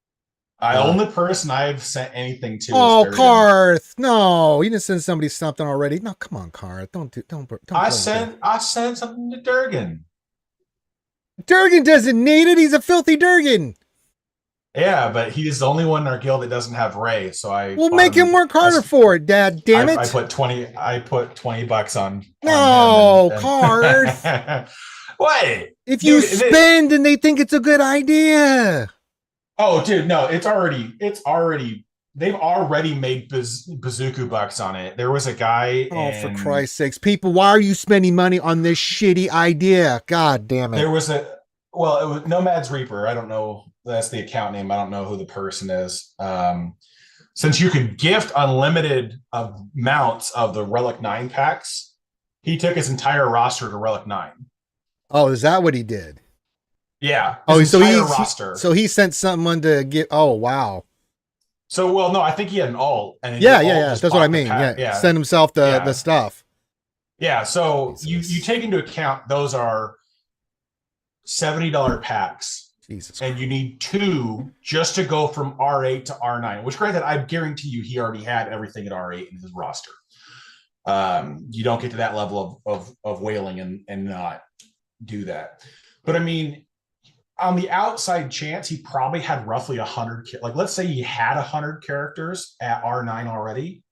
S2: The only person I've sent anything to is
S1: Oh,
S2: Durgan.
S1: Karth! No, you didn't send somebody something already. No, come on, Karth. Don't
S2: I
S1: play with that.
S2: sent something to Durgan.
S1: Durgan doesn't need it. He's a filthy Durgan.
S2: Yeah, but he's the only one in our guild that doesn't have Ray. So I
S1: We'll
S2: bought
S1: make him work harder for it, Dad. Damn it!
S2: I put 20 bucks on
S1: No,
S2: him.
S1: Karth.
S2: What?
S1: If you spend and they think it's a good idea.
S2: Oh, dude, no, it's already they've already made bazooka bucks on it. There was a guy.
S1: Oh, for Christ's sakes, people, why are you spending money on this shitty idea? God damn it.
S2: There was it was Nomad's Reaper. I don't know. That's the account name. I don't know who the person is. Since you can gift unlimited amounts of the Relic 9 packs, he took his entire roster to Relic 9.
S1: Oh, is that what he did?
S2: Yeah.
S1: Oh, so he sent someone to get. Oh, wow.
S2: So, well, no, I think he had an alt. And
S1: yeah. That's what I mean. Yeah. Send himself the stuff.
S2: Yeah. So you take into account those are $70 packs.
S1: Jesus
S2: and Christ. You need 2 just to go from R8 to R9, which granted, I guarantee you he already had everything at R8 in his roster. You don't get to that level of whaling and not do that. But I mean, on the outside chance, he probably had roughly 100. Like, let's say he had 100 characters at R9 already,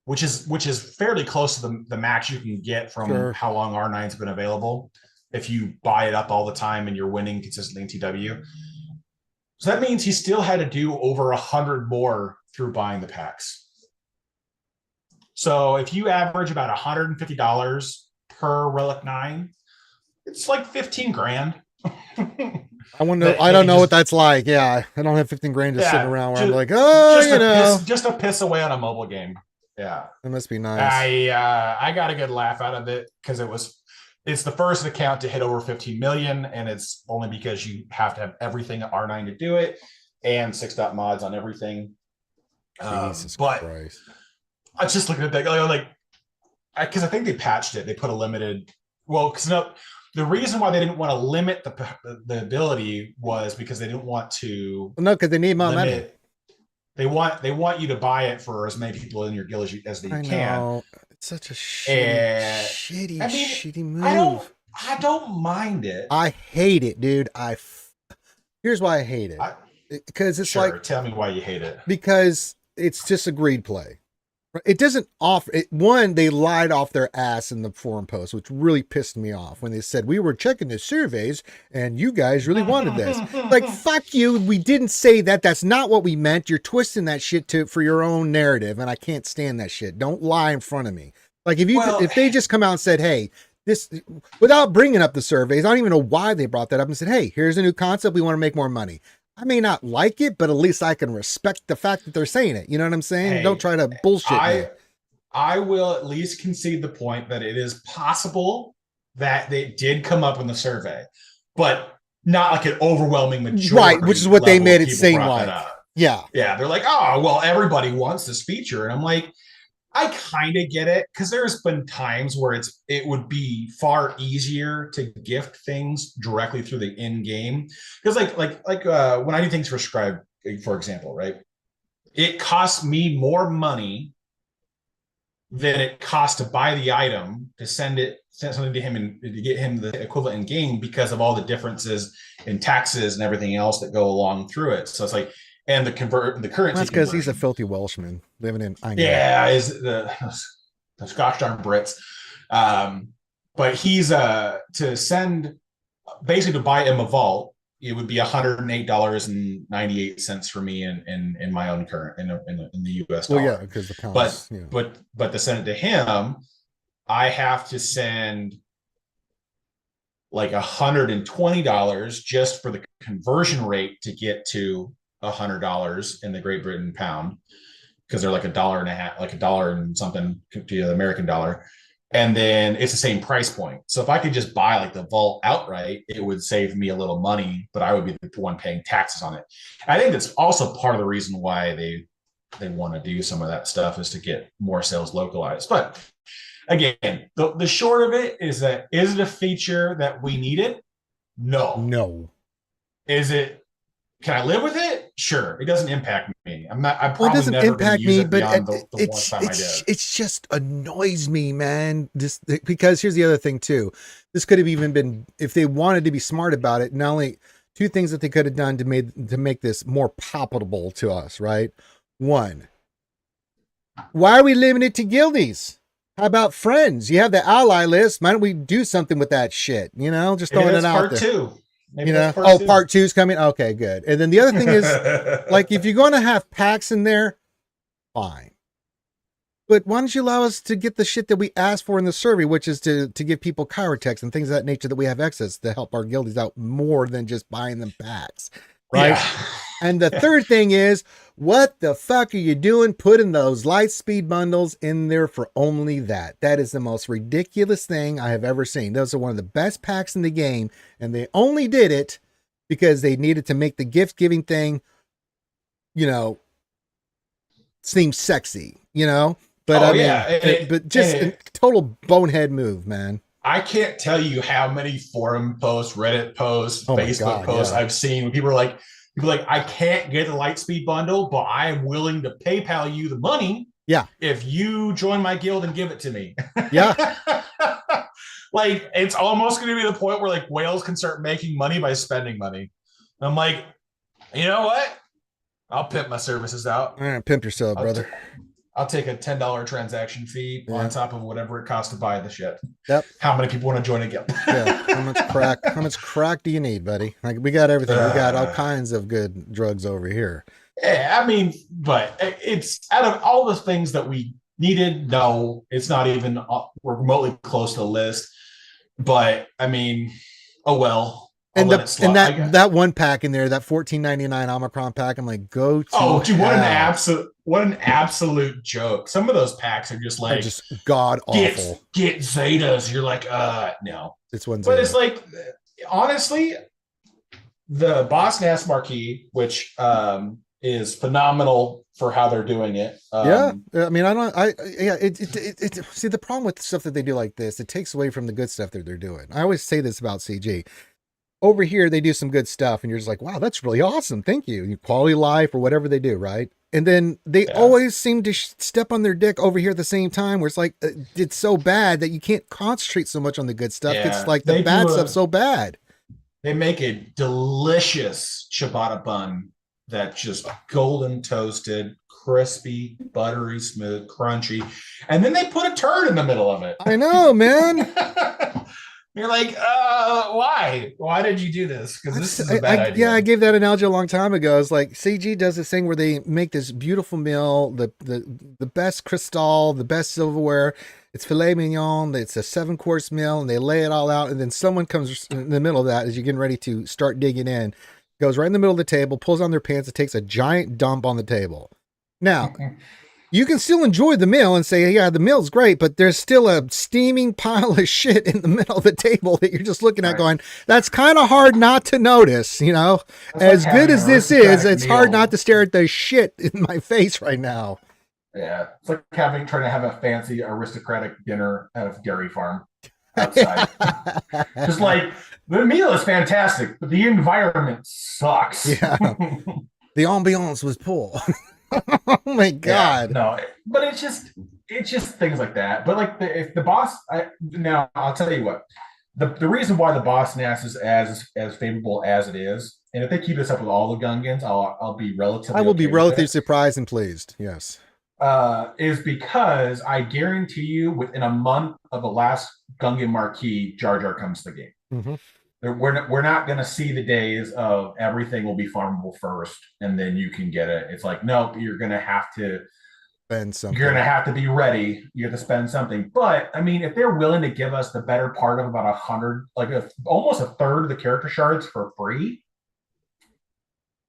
S2: which is fairly close to the max you can get from how long R9's been available. If you buy it up all the time and you're winning consistently in TW. So that means he still had to do over 100 more through buying the packs. So if you average about $150 per Relic 9, it's like 15 grand.
S1: I don't know what that's like. Yeah, I don't have 15 grand just sitting around where I'm like, oh,
S2: just a piss away on a mobile game. Yeah,
S1: it must be nice.
S2: I got a good laugh out of it because it's the first account to hit over 15 million, and it's only because you have to have everything at R9 to do it, and 6 mods on everything.
S1: Jesus
S2: but
S1: Christ.
S2: I was just looking at that, like, because I think they patched it. They put a limited. Well, because the reason why they didn't want to limit the ability was because they didn't want to.
S1: Well, no, because they need more money.
S2: They want you to buy it for as many people in your guild as they can.
S1: It's such a shitty move.
S2: I don't mind it.
S1: I hate it, dude. Here's why I hate it. Because it's like,
S2: tell me why you hate it.
S1: Because it's just a greed play. It doesn't offer it. One, they lied off their ass in the forum post, which really pissed me off when they said we were checking the surveys and you guys really wanted this. Like, fuck you. We didn't say that. That's not what we meant. You're twisting that shit for your own narrative, and I can't stand that shit. Don't lie in front of me. Like, if they just come out and said, hey, this, without bringing up the surveys, I don't even know why they brought that up and said, hey, here's a new concept. We want to make more money. I may not like it, but at least I can respect the fact that they're saying it. You know what I'm saying? Hey, don't try to bullshit me.
S2: I will at least concede the point that it is possible that they did come up in the survey, but not like an overwhelming majority.
S1: Right, which is what they made it seem like. Yeah.
S2: Yeah, they're like, oh, well, everybody wants this feature. And I'm like, I kind of get it, because there's been times where it would be far easier to gift things directly through the in-game. Because like when I do things for Scribe, for example, right? It costs me more money than it costs to buy the item to send something to him and to get him the equivalent in game, because of all the differences in taxes and everything else that go along through it. So it's like, and the currency.
S1: That's because he's a filthy Welshman living in.
S2: Yeah, is the gosh darn Brits. But he's to send, basically to buy him a vault, it would be $108.98 for me in my own current in the US dollar.
S1: Well, yeah, because the pounds.
S2: But to send it to him, I have to send like $120 just for the conversion rate to get to $100 in the Great Britain pound, because they're like a dollar and a half, like a dollar and something to the American dollar. And then it's the same price point. So if I could just buy like the vault outright, it would save me a little money, but I would be the one paying taxes on it. I think that's also part of the reason why they want to do some of that stuff, is to get more sales localized. But again, the short of it is that, is it a feature that we needed? No.
S1: No.
S2: Is it, can I live with it? Sure. It doesn't impact me. I'm
S1: Well, it
S2: probably
S1: doesn't
S2: never going to
S1: impact
S2: use
S1: me,
S2: it
S1: but
S2: beyond the one time I did.
S1: it's just annoys me, man. Just because here's the other thing too. This could have even been, if they wanted to be smart about it, not only two things that they could have done to make this more palatable to us, right? One, why are we limited to guildies? How about friends? You have the ally list. Why don't we do something with that shit? You know, just throwing it out there.
S2: Part two. Maybe
S1: You know, part two's coming. Okay, good. And then the other thing is, like, if you're going to have packs in there, fine. But why don't you allow us to get the shit that we asked for in the survey, which is to give people chirotex and things of that nature that we have access to help our guildies out more than just buying them packs, right?
S2: Yeah.
S1: And the third thing is, what the fuck are you doing putting those light speed bundles in there for only that? That is the most ridiculous thing I have ever seen. Those are one of the best packs in the game, and they only did it because they needed to make the gift giving thing, you know, seem sexy, you know? But but just a total bonehead move, man.
S2: I can't tell you how many forum posts, Reddit posts, Facebook posts I've seen when people are like, I can't get the Lightspeed bundle, but I am willing to PayPal you the money.
S1: Yeah.
S2: If you join my guild and give it to me.
S1: Yeah.
S2: Like, it's almost going to be the point where like whales can start making money by spending money. I'm like, you know what? I'll pimp my services out.
S1: All right, pimp yourself, brother.
S2: I'll take a $10 transaction fee on top of whatever it costs to buy the shit.
S1: Yep.
S2: How many people want to join a guild?
S1: Yeah. How much crack do you need, buddy? Like, we got everything. We got all kinds of good drugs over here.
S2: Yeah, I mean, but it's out of all the things that we needed. No, it's not even remotely close to the list. But I mean, oh well.
S1: And that one pack in there, that $14.99 Omicron pack, I'm like, go to
S2: oh, dude, what an absolute joke. Some of those packs are just like,
S1: just god awful.
S2: Get Zetas. You're like, no.
S1: It's one.
S2: But it's like, honestly, the Boss Nass marquee, which is phenomenal for how they're doing it.
S1: Yeah, I mean, see, the problem with stuff that they do like this, it takes away from the good stuff that they're doing. I always say this about CG. Over here, they do some good stuff, and you're just like, wow, that's really awesome. Thank you. Quality of life or whatever they do, right? And then they always seem to step on their dick over here at the same time, where it's like, it's so bad that you can't concentrate so much on the good stuff. Yeah, it's like the bad stuff's so bad.
S2: They make a delicious ciabatta bun that's just golden toasted, crispy, buttery, smooth, crunchy. And then they put a turd in the middle of it.
S1: I know, man.
S2: You're like, why? Why did you do this? Because this is a bad idea.
S1: Yeah, I gave that analogy a long time ago. It's like CG does this thing where they make this beautiful meal, the best crystal, the best silverware. It's filet mignon. It's a 7-course meal, and they lay it all out. And then someone comes in the middle of that as you're getting ready to start digging in, goes right in the middle of the table, pulls on their pants, and takes a giant dump on the table. Now, you can still enjoy the meal and say, yeah, the meal's great, but there's still a steaming pile of shit in the middle of the table that you're just looking at going, that's kind of hard not to notice, you know? As good as this is, it's hard not to stare at the shit in my face right now.
S2: Yeah. It's like trying to have a fancy aristocratic dinner at a dairy farm outside. Just like, the meal is fantastic, but the environment sucks.
S1: Yeah. The ambiance was poor. Oh my god.
S2: Yeah, no, but it's just things like that. But like if the boss, now I'll tell you what, the reason why the boss NAS is as favorable as it is, and if they keep this up with all the Gungans, I'll be relatively.
S1: I will be relatively surprised and pleased. Yes.
S2: Is because I guarantee you, within a month of the last Gungan marquee, Jar Jar comes to the game.
S1: Mm-hmm.
S2: We're not going to see the days of everything will be farmable first and then you can get it. It's like, nope, you're going to have to
S1: spend something.
S2: You're going to have to be ready. You have to spend something. But I mean, if they're willing to give us the better part of about 100, like almost a third of the character shards for free,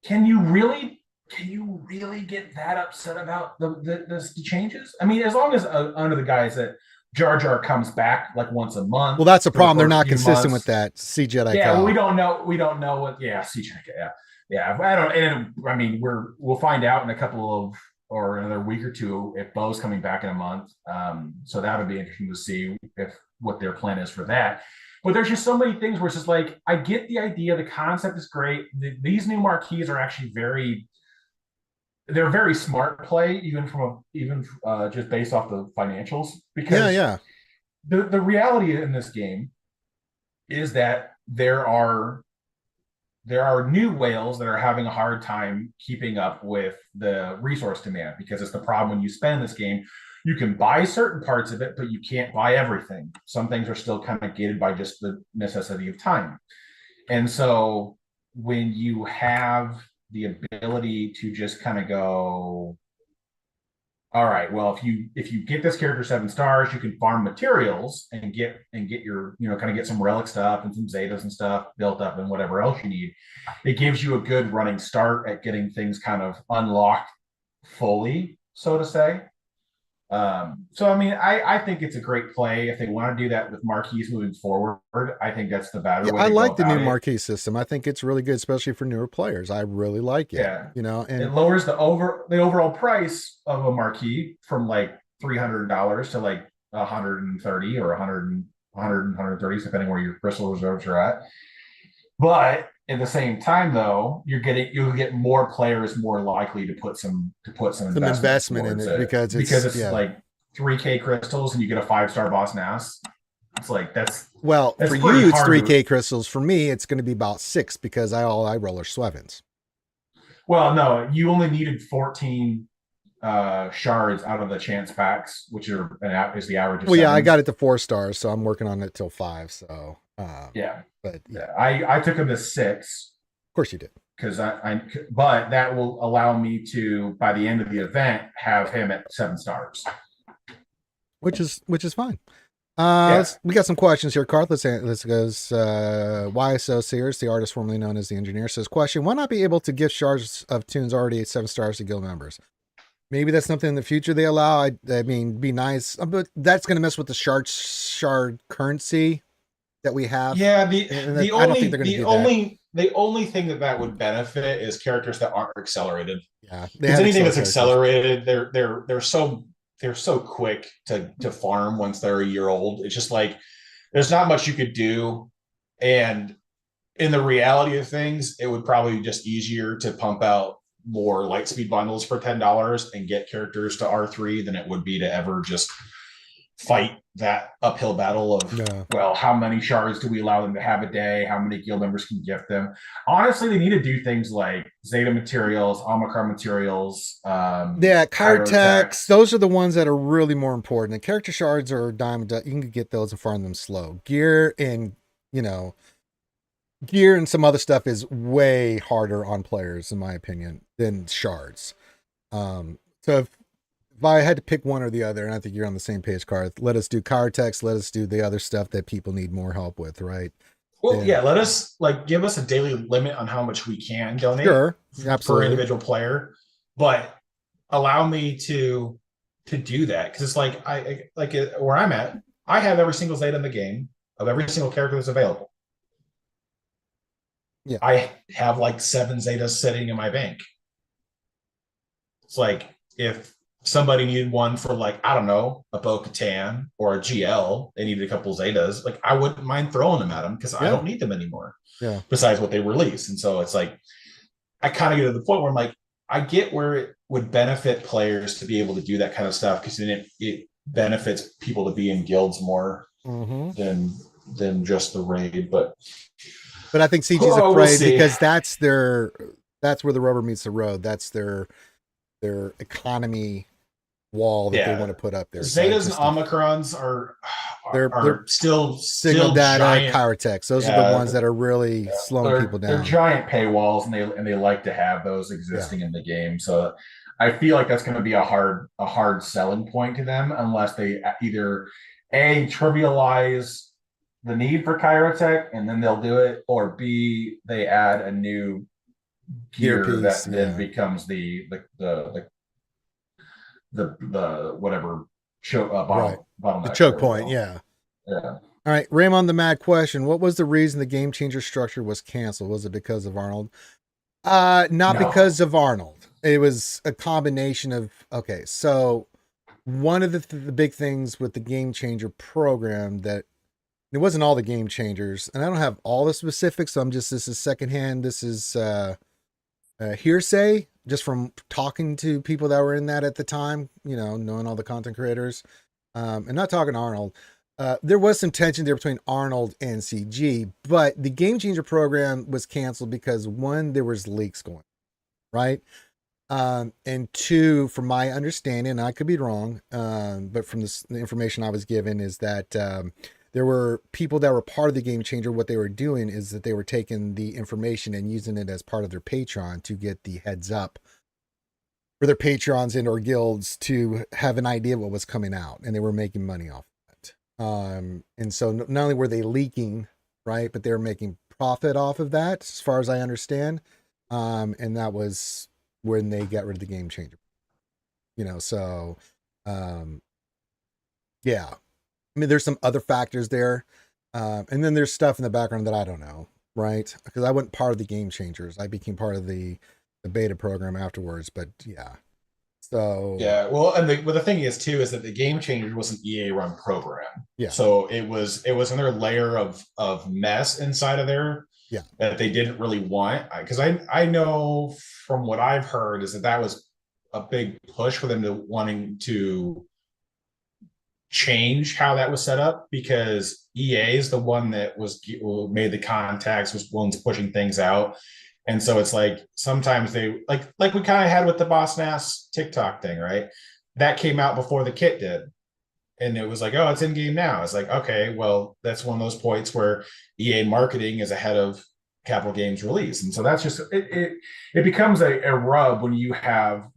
S2: can you really get that upset about the changes? I mean, as long as under the guise that Jar Jar comes back like once a month.
S1: Well, that's a problem. They're not consistent with that. See Jedi.
S2: Yeah, well, we don't know what. Yeah, see Jedi. Yeah. I don't. And I mean, we'll find out in a couple of or another week or two if Bo's coming back in a month. So that would be interesting to see if what their plan is for that. But there's just so many things where it's just like, I get the idea, the concept is great. These new marquees are actually they're very smart play, even just based off the financials. Because the reality in this game is that there are new whales that are having a hard time keeping up with the resource demand, because it's the problem when you spend this game. You can buy certain parts of it, but you can't buy everything. Some things are still kind of gated by just the necessity of time. And so when you have the ability to just kind of go, all right, well, if you get this character 7 stars, you can farm materials and get your, kind of get some relic stuff and some zetas and stuff built up and whatever else you need. It gives you a good running start at getting things kind of unlocked fully, so to say. So I mean, I think it's a great play if they want to do that with marquees moving forward. I think that's the better way.
S1: I like the new marquee system. I think it's really good, especially for newer players. I really like it.
S2: Yeah,
S1: and
S2: it lowers the overall price of a marquee from like $300 to like 130 or 130, depending where your crystal reserves are at. But at the same time, though, you'll get more players more likely to put some investment
S1: in it because
S2: it's like 3K crystals and you get a 5-star boss nass. It's like that's
S1: for you it's 3K crystals. For me, it's going to be about 6 because all I roll are Swevens.
S2: Well, no, you only needed 14 shards out of the chance packs, which is the average.
S1: Well, 7. I got it to 4 stars, so I'm working on it till 5. So but
S2: I took him to 6.
S1: Of course you did,
S2: because but that will allow me to, by the end of the event, have him at 7 stars,
S1: which is fine. We got some questions here. Carth, let's go. Why so serious? The artist formerly known as the engineer says, question: why not be able to give shards of tunes already at 7 stars to guild members? Maybe that's something in the future they allow. I mean, be nice, but that's going to mess with the shard currency that we have.
S2: Yeah, the only thing that would benefit is characters that aren't accelerated.
S1: Yeah,
S2: because anything that's accelerated, they're so quick to farm once they're a year old. It's just like there's not much you could do, and in the reality of things, it would probably be just easier to pump out more light speed bundles for $10 and get characters to R3 than it would be to ever just fight that uphill battle of well, how many shards do we allow them to have a day? How many guild members can gift them? Honestly, they need to do things like Zeta materials, Omicron materials.
S1: Chirotechs. Those are the ones that are really more important. And character shards are diamond. You can get those and farm them slow. Gear and some other stuff is way harder on players, in my opinion, than shards. So if I had to pick one or the other, and I think you're on the same page, Carth, let us do Chirotechs, let us do the other stuff that people need more help with, right?
S2: Well, let us give us a daily limit on how much we can donate
S1: per
S2: individual player, but allow me to do that, because it's I where I'm at, I have every single Zeta in the game of every single character that's available.
S1: Yeah,
S2: I have 7 Zetas sitting in my bank. It's if somebody needed one for I don't know, a Bo-Katan or a GL, they needed a couple Zetas, I wouldn't mind throwing them at them because I don't need them anymore.
S1: Yeah.
S2: Besides what they release. And so it's I kind of get to the point where I'm I get where it would benefit players to be able to do that kind of stuff, because then it benefits people to be in guilds more than just the raid. But
S1: I think CG's afraid because that's where the rubber meets the road. That's their economy wall that they want to put up there.
S2: Zetas and Omicrons they're still
S1: single data Chirotechs. Those are the ones that are really slowing people down.
S2: They're giant paywalls, and they like to have those existing in the game. So I feel like that's going to be a hard selling point to them unless they either a trivialize the need for Kyrotech and then they'll do it, or b they add a new
S1: Gear
S2: gear
S1: piece,
S2: that then
S1: yeah.
S2: becomes the whatever show
S1: Right. The
S2: bottleneck.
S1: choke
S2: There we
S1: point,
S2: go.
S1: yeah.
S2: Yeah.
S1: All right, Raymond the Mad question. What was the reason the game changer structure was canceled? Was it because of Arnold? Not
S2: No.
S1: because of Arnold. It was a combination of okay, so one of the big things with the game changer program that it wasn't all the game changers, and I don't have all the specifics, so this is secondhand. This is hearsay just from talking to people that were in that at the time, knowing all the content creators, and not talking to Arnold. There was some tension there between Arnold and CG, but the Game Changer program was canceled because one, there was leaks going, right? And two, from my understanding, and I could be wrong, but from the information I was given is that there were people that were part of the Game Changer. What they were doing is that they were taking the information and using it as part of their Patreon to get the heads up for their Patreons and or guilds to have an idea what was coming out, and they were making money off of it. And so not only were they leaking, right, but they were making profit off of that, as far as I understand. And that was when they got rid of the Game Changer. So yeah. I mean, there's some other factors there. And then there's stuff in the background that I don't know, right? Because I wasn't part of the Game Changers. I became part of the beta program afterwards, but yeah. So
S2: Yeah, well, and the thing is too is that the Game Changer was an EA run program,
S1: yeah,
S2: so it was another layer of mess inside of there
S1: yeah,
S2: that they didn't really want. Because I know from what I've heard is that was a big push for them to wanting to change how that was set up, because EA is the one that was made the contacts, was ones pushing things out. And so it's like sometimes they like we kind of had with the Boss Nass TikTok thing, right? That came out before the kit did. And it was like, oh, it's in game now. It's like, okay, well, that's one of those points where EA marketing is ahead of Capital Games release. And so that's just it becomes a rub when you have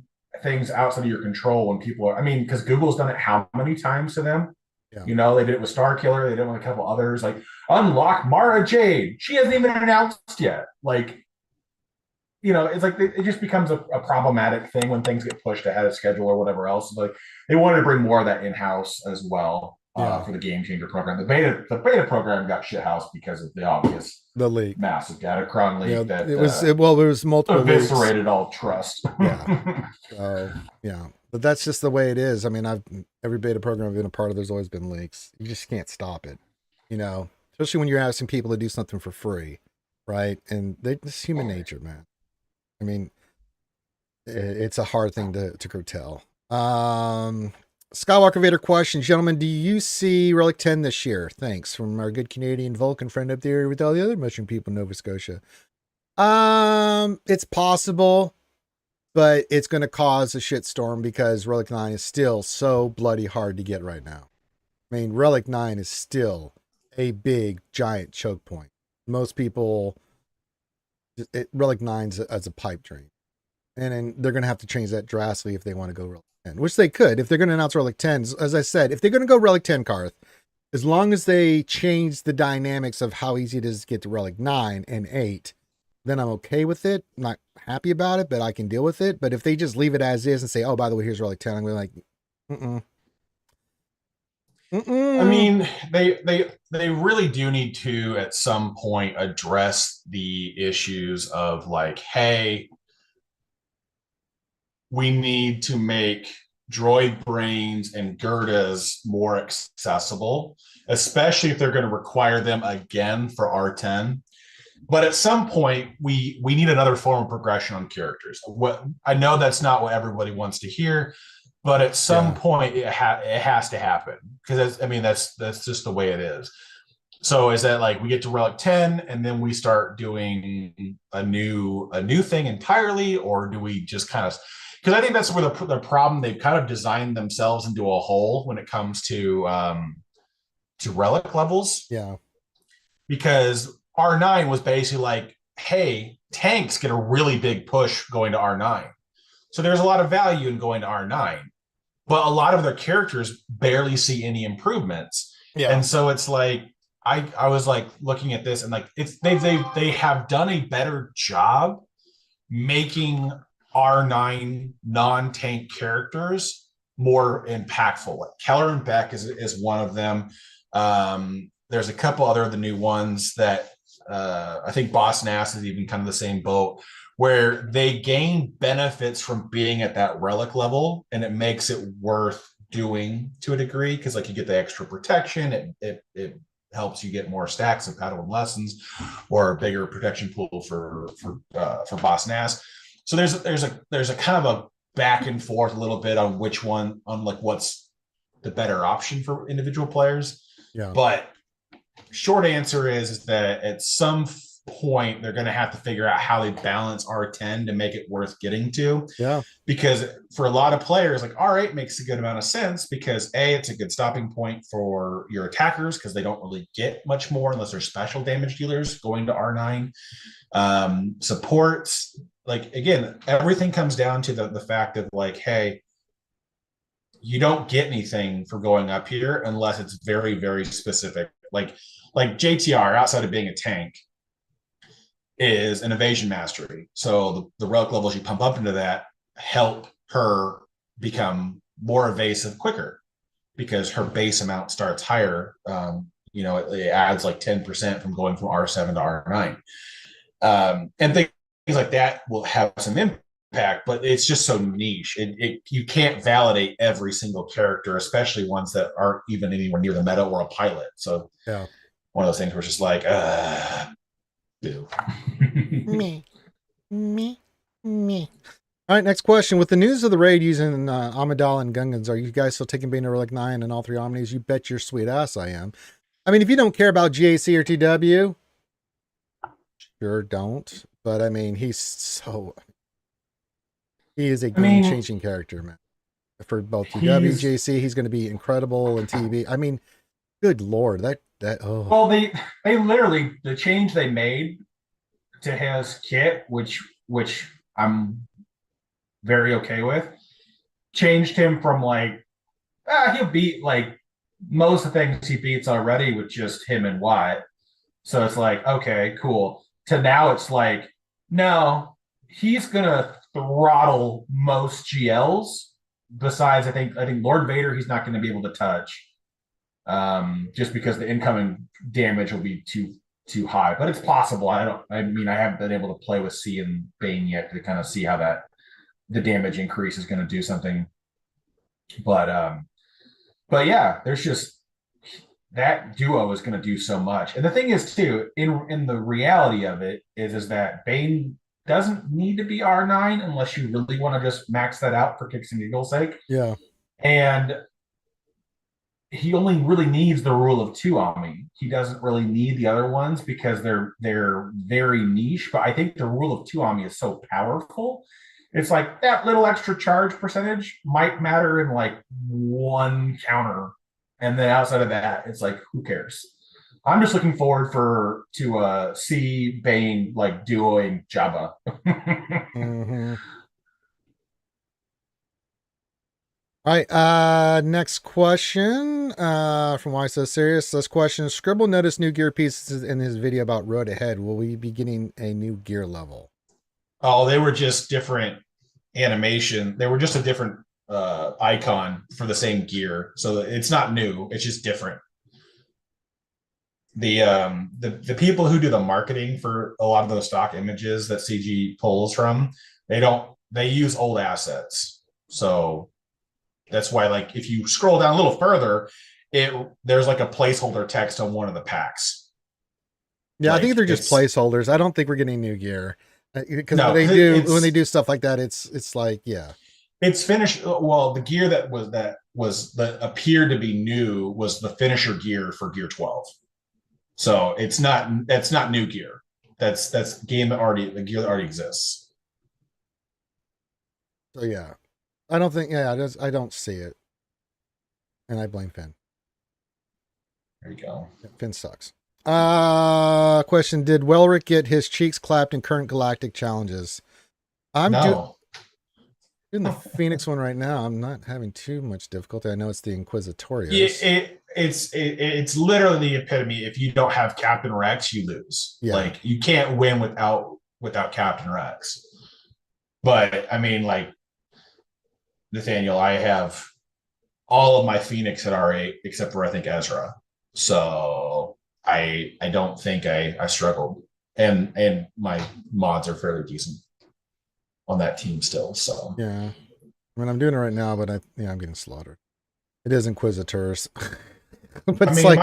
S2: things outside of your control, when people are, I mean, because Google's done it how many times to them?
S1: yeah,
S2: They did it with Star Killer, they did it with a couple others, like unlock Mara Jade. She hasn't even announced yet. Like, it's like it just becomes a problematic thing when things get pushed ahead of schedule or whatever else. It's like they wanted to bring more of that in house as well,
S1: yeah.
S2: for the Game Changer program. The beta program got shithoused because of the obvious
S1: The leak.
S2: massive Datacron leak that
S1: it was multiple
S2: eviscerated
S1: leaks.
S2: all trust.
S1: Yeah. So yeah, but that's just the way it is. I mean, every beta program I've been a part of, there's always been leaks. You just can't stop it, especially when you're asking people to do something for free, right? And it's human nature, man. I mean, it's a hard thing to curtail. Skywalker Vader question, gentlemen, do you see Relic 10 this year? Thanks, from our good Canadian Vulcan friend up there with all the other mushroom people in Nova Scotia. It's possible, but it's going to cause a shitstorm because Relic 9 is still so bloody hard to get right now. I mean, Relic 9 is still a big, giant choke point. Most people, Relic 9's as a pipe dream. And then they're going to have to change that drastically if they want to go Relic 10, which they could. If they're going to announce Relic 10, as I said, if they're going to go Relic 10, Karth, as long as they change the dynamics of how easy it is to get to Relic 9 and 8, then I'm okay with it. I'm not happy about it, but I can deal with it. But if they just leave it as is and say, oh, by the way, here's Relic 10, I'm going to be like, mm-mm.
S2: I mean, they really do need to at some point address the issues of like, hey, we need to make droid brains and Gerdas more accessible, especially if they're going to require them again for R10. But at some point, we need another form of progression on characters. What I know that's not what everybody wants to hear, but at some point it has to happen, because that's just the way it is. So is that like we get to Relic 10 and then we start doing a new thing entirely, or do we just kind of, because I think that's where the problem, they've kind of designed themselves into a hole when it comes to relic levels.
S1: Yeah.
S2: Because R9 was basically like, hey, tanks get a really big push going to R9. So there's a lot of value in going to R9, but a lot of their characters barely see any improvements.
S1: Yeah.
S2: And so it's like I was like looking at this and like it's they have done a better job making R9 non-tank characters more impactful. Like Keller and Beck is one of them. There's a couple other of the new ones that I think Boss Nass is even kind of the same boat, where they gain benefits from being at that relic level, and it makes it worth doing to a degree because like you get the extra protection. It helps you get more stacks of Padawan lessons or a bigger protection pool for Boss Nass. So there's a kind of a back and forth a little bit on which one on like what's the better option for individual players.
S1: Yeah.
S2: But short answer is that at some point they're going to have to figure out how they balance R10 to make it worth getting to.
S1: Yeah.
S2: Because for a lot of players, like R8 makes a good amount of sense because A, it's a good stopping point for your attackers because they don't really get much more unless they're special damage dealers going to R9. Supports, like, again, everything comes down to the fact of like, hey, you don't get anything for going up here unless it's very, very specific. Like JTR, outside of being a tank, is an evasion mastery. So the relic levels you pump up into that help her become more evasive quicker because her base amount starts higher. It adds like 10% from going from R7 to R9. And things like that will have some impact, but it's just so niche. You can't validate every single character, especially ones that aren't even anywhere near the meta or a pilot. So
S1: yeah,
S2: one of those things where it's just like, boo.
S1: me. All right, next question. With the news of the raid using Amidala and Gungans, are you guys still taking Bane Relic 9 and all 3 Omnis? You bet your sweet ass I am. I mean, if you don't care about GAC or TW, sure don't. But I mean, he is a game-changing character, man. For both TW, GAC, he's going to be incredible in TB. I mean, good lord, oh.
S3: Well, they literally, the change they made to his kit, which I'm very okay with, changed him from like he'll beat like most of the things he beats already with just him and Watt. So it's like, okay, cool. To now it's like, no, he's gonna throttle most GLs. Besides, I think Lord Vader he's not going to be able to touch, just because the incoming damage will be too high. But it's possible. I haven't been able to play with C and Bane yet to kind of see how the damage increase is going to do something. But yeah, there's just that duo is going to do so much. And the thing is too, in the reality of it is that Bane doesn't need to be R9 unless you really want to just max that out for kicks and giggles sake.
S1: Yeah.
S3: And he only really needs the rule of 2 Ami. He doesn't really need the other ones because they're very niche. But I think the rule of 2 Ami is so powerful. It's like that little extra charge percentage might matter in like one counter. And then outside of that, it's like, who cares? I'm just looking forward to see Bane like duoing Jabba.
S1: Mm-hmm. All right, next question from Why So Serious. This question, Scribble noticed new gear pieces in his video about Road Ahead. Will we be getting a new gear level?
S2: Oh, they were just different animation. They were just a different icon for the same gear. So it's not new. It's just different. The people who do the marketing for a lot of those stock images that CG pulls from, they use old assets. So that's why, like, if you scroll down a little further, there's like a placeholder text on one of the packs.
S1: Yeah, like, I think they're just placeholders. I don't think we're getting new gear because when they do stuff like that, it's like, yeah,
S2: it's finished. Well, the gear that appeared to be new was the finisher gear for Gear 12. So that's not new gear. That's the gear that already exists.
S1: So yeah, I don't think I don't see it, and I blame Finn.
S2: There you go.
S1: Yeah, Finn sucks. Question: did Welrick get his cheeks clapped in current galactic challenges?
S2: No.
S1: In the Phoenix one right now, I'm not having too much difficulty. I know it's the Inquisitorios.
S2: It's literally the epitome. If you don't have Captain Rex, you lose.
S1: Yeah.
S2: Like you can't win without Captain Rex. But I mean, like Nathaniel, I have all of my Phoenix at R8 except for I think Ezra. So I don't think I struggled. And my mods are fairly decent on that team still. So
S1: yeah. I mean, I'm doing it right now, but I'm getting slaughtered. It is Inquisitors. But
S2: I
S1: it's
S2: mean,
S1: like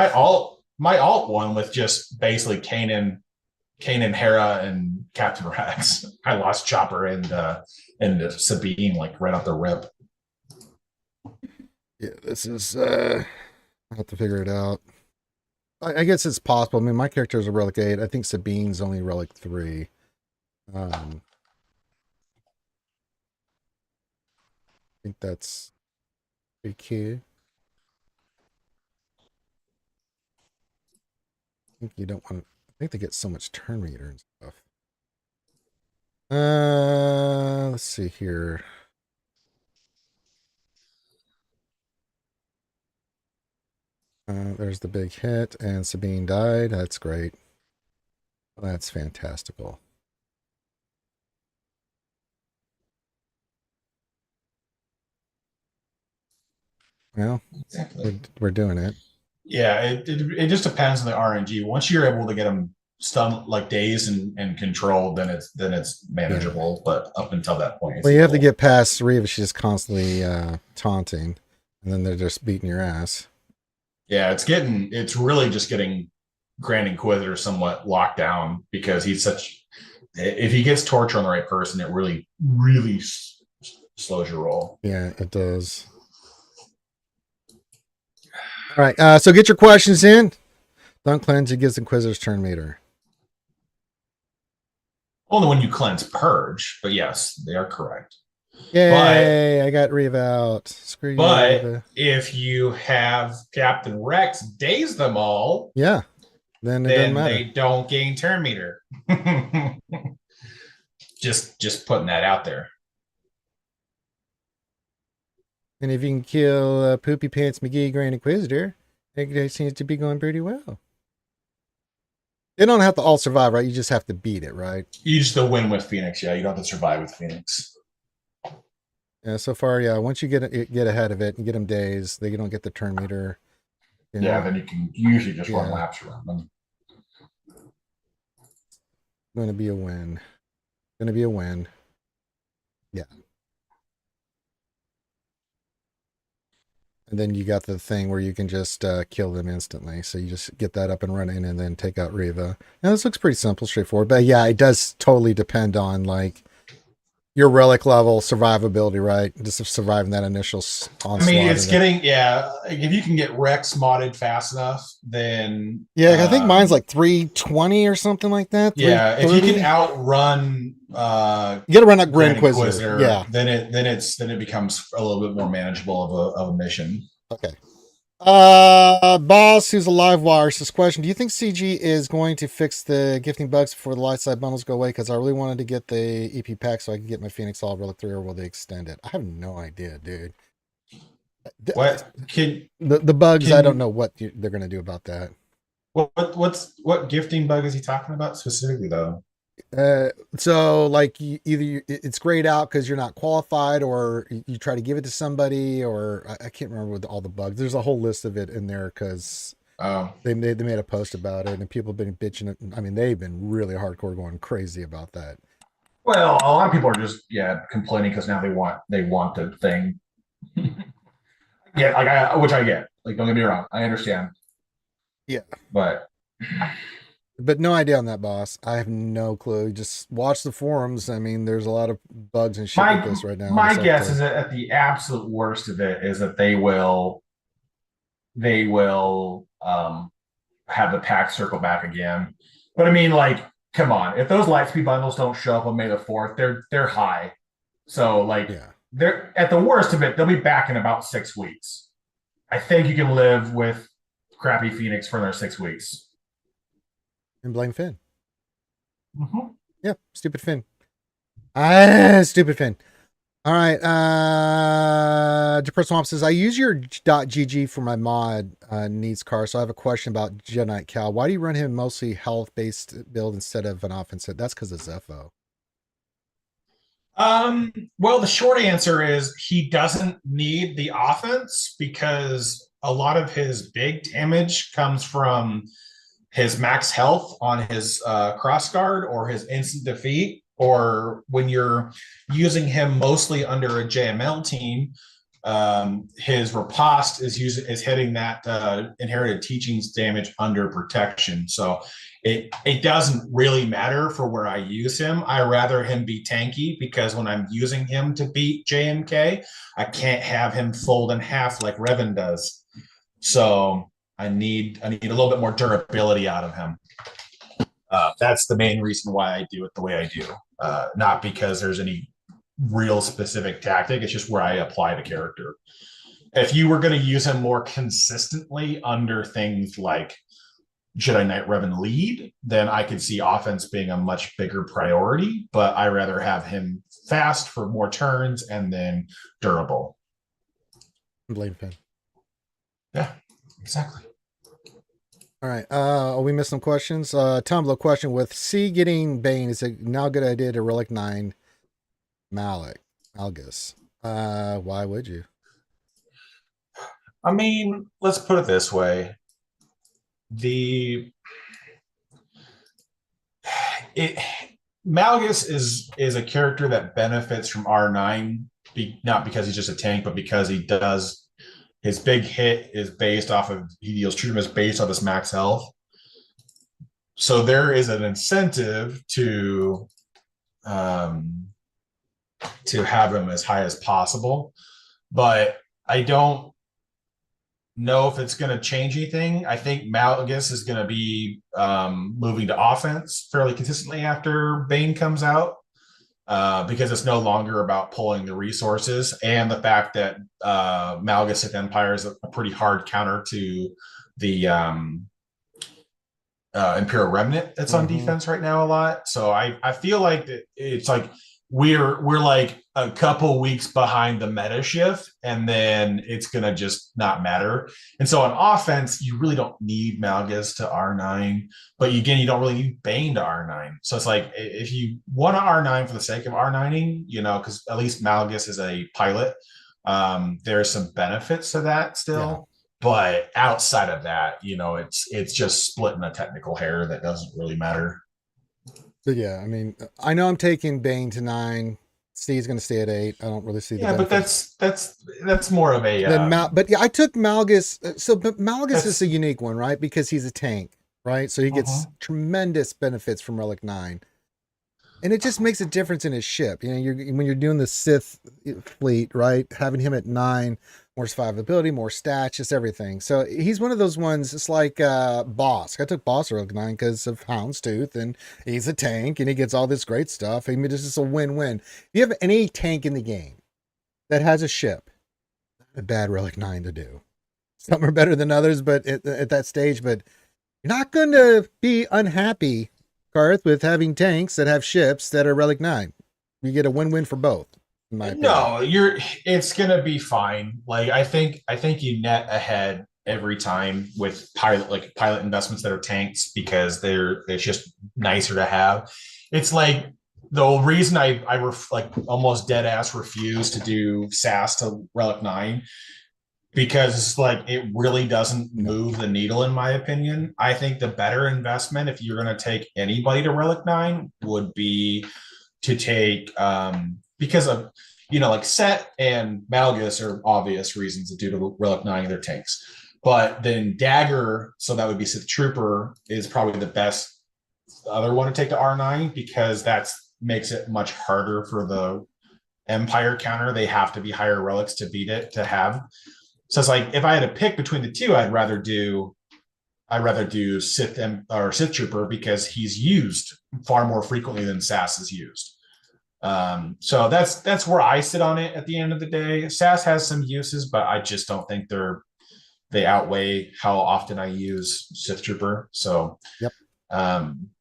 S2: my alt one with just basically Kanan, Hera, and Captain Rex. I lost Chopper and Sabine like right off the rip.
S1: yeah, this is I have to figure it out. I guess it's possible. I mean, my character is a relic 8. I think Sabine's only relic 3. I think that's pretty key. I think you don't want to, I think they get so much turn meter and stuff. Let's see here. There's the big hit, and Sabine died. That's great. That's fantastical. Well,
S2: Exactly.
S1: we're doing it.
S2: Yeah, it just depends on the RNG. Once you're able to get them stunned like dazed and controlled, then it's manageable. But up until that point,
S1: Well, you have to get past 3 if she's constantly taunting, and then they're just beating your ass.
S2: Yeah, it's really just getting Grand Inquisitor somewhat locked down because he's such. If he gets torture on the right person, it really slows your roll.
S1: Yeah, it does. All right, so get your questions in. Don't cleanse, it gives Inquisitor's turn meter.
S2: Only when you cleanse Purge, but yes, they are correct.
S1: Yay, I got Reva out. Screw you,
S2: But
S1: Reva.
S2: if you have Captain Rex daze them all,
S1: yeah, then it doesn't matter.
S2: They don't gain turn meter. just putting that out there.
S1: And if you can kill Poopy Pants McGee Grand Inquisitor, it seems to be going pretty well. They don't have to all survive, right? You just have to beat it, right?
S2: You just win with Phoenix, yeah. You don't have to survive with Phoenix.
S1: Yeah, so far, yeah. Once you get ahead of it and get them dazed, they don't get the turn meter.
S2: Yeah, then you can usually just run laps around them.
S1: Going to be a win. Going to be a win. Yeah. And then you got the thing where you can just kill them instantly. So you just get that up and running and then take out Reva. Now this looks pretty simple, straightforward. But yeah, it does totally depend on like your relic level, survivability, right? Just surviving that initial onslaught.
S2: I mean, it's getting, if you can get Rex modded fast enough, then...
S1: Yeah, I think mine's like 320 or something like that.
S2: Yeah, if you can outrun...
S1: you gotta run a Grand Inquisitor. Yeah.
S2: Then it becomes a little bit more manageable of a mission.
S1: Okay. Boss, who's a live wire, says question: do you think CG is going to fix the gifting bugs before the light side bundles go away? Because I really wanted to get the EP pack so I could get my Phoenix All Relic 3, or will they extend it? I have no idea, dude.
S2: What can
S1: the bugs? I don't know what they're going to do about that.
S2: What gifting bug is he talking about specifically, though?
S1: So like either it's grayed out because you're not qualified, or you try to give it to somebody, or I can't remember with all the bugs. There's a whole list of it in there because they made a post about it and people have been bitching it. I mean, they've been really hardcore going crazy about that.
S3: Well, a lot of people are just complaining because now they want the thing. Yeah, which I get. Like, don't get me wrong, I understand.
S1: Yeah,
S3: but
S1: no idea on that, boss. I have no clue. Just watch the forums. I mean, there's a lot of bugs and shit with this right now.
S3: My guess is that at the absolute worst of it is that they will have the pack circle back again. But I mean, like, come on, if those Lightspeed bundles don't show up on May the 4th, they're high. So like, they're at the worst of it, they'll be back in about 6 weeks. I think you can live with crappy Phoenix for another 6 weeks.
S1: And blame Finn.
S3: Mm-hmm.
S1: Yeah, stupid Finn. Stupid Finn. All right. Depressed Swamp says, I use your .gg for my mod needs car, so I have a question about Jedi Cal. Why do you run him mostly health-based build instead of an offensive? That's because of Zepho.
S2: Well, the short answer is he doesn't need the offense because a lot of his big damage comes from his max health on his cross guard or his instant defeat, or when you're using him mostly under a JML team, his riposte is hitting that inherited teachings damage under protection. So it doesn't really matter for where I use him. I rather him be tanky because when I'm using him to beat JMK, I can't have him fold in half like Revan does. So I need a little bit more durability out of him. That's the main reason why I do it the way I do. Not because there's any real specific tactic. It's just where I apply the character. If you were going to use him more consistently under things like Jedi Knight Revan lead, then I could see offense being a much bigger priority. But I rather have him fast for more turns and then durable.
S1: Blame pin.
S2: Yeah, exactly.
S1: All right. We missed some questions. Tumblr question: with C getting Bane, is it now a good idea to Relic 9 Malgus? Why would you?
S2: I mean, let's put it this way. Malgus is a character that benefits from R9, not because he's just a tank, but because he does his big hit is based off of he deals true damage based off his max health. So there is an incentive to have him as high as possible, but I don't know if it's going to change anything. I think Malgus is going to be moving to offense fairly consistently after Bane comes out, because it's no longer about pulling the resources, and the fact that Malgus Sith Empire is a pretty hard counter to the Imperial Remnant that's on defense right now a lot. So I feel like that it's like we're like a couple weeks behind the meta shift, and then it's gonna just not matter. And so on offense, you really don't need Malgus to R9, but again, you don't really need Bane to R9. So it's like if you want to R9 for the sake of R9ing, because at least Malgus is a pilot, there's some benefits to that still. Yeah. But outside of that, it's just splitting a technical hair that doesn't really matter.
S1: But yeah, I mean, I know I'm taking Bane to 9. Steve's going to stay at 8. I don't really see the benefits.
S2: But that's more of a.
S1: But yeah, I took Malgus. But Malgus is a unique one, right? Because he's a tank, right? So he gets tremendous benefits from Relic 9. And it just makes a difference in his ship. When you're doing the Sith fleet, right? Having him at 9, more survivability, more stats, just everything. So he's one of those ones. It's like Boss. I took Boss Relic 9 because of Houndstooth, and he's a tank, and he gets all this great stuff. I mean, this is a win-win. If you have any tank in the game that has a ship, a bad Relic 9 to do. Some are better than others, but at that stage, but you're not going to be unhappy, Garth, with having tanks that have ships that are Relic 9. You get a win-win for both. In my opinion.
S2: No, it's gonna be fine. Like I think you net ahead every time with pilot investments that are tanks because it's just nicer to have. It's like the reason I almost dead ass refuse to do SAS to Relic 9, because it's like it really doesn't move the needle in my opinion. I think the better investment if you're going to take anybody to Relic 9 would be to take because of like Set and Malgus are obvious reasons due to Relic 9 their tanks, but then Dagger, so that would be Sith Trooper, is probably the best other one to take to R9 because that makes it much harder for the Empire counter. They have to be higher relics to beat it to have. So it's like if I had to pick between the two, I'd rather do Sith or Sith Trooper because he's used far more frequently than SAS is used. So that's where I sit on it at the end of the day. SAS has some uses, but I just don't think they outweigh how often I use Sith Trooper. So
S1: yep.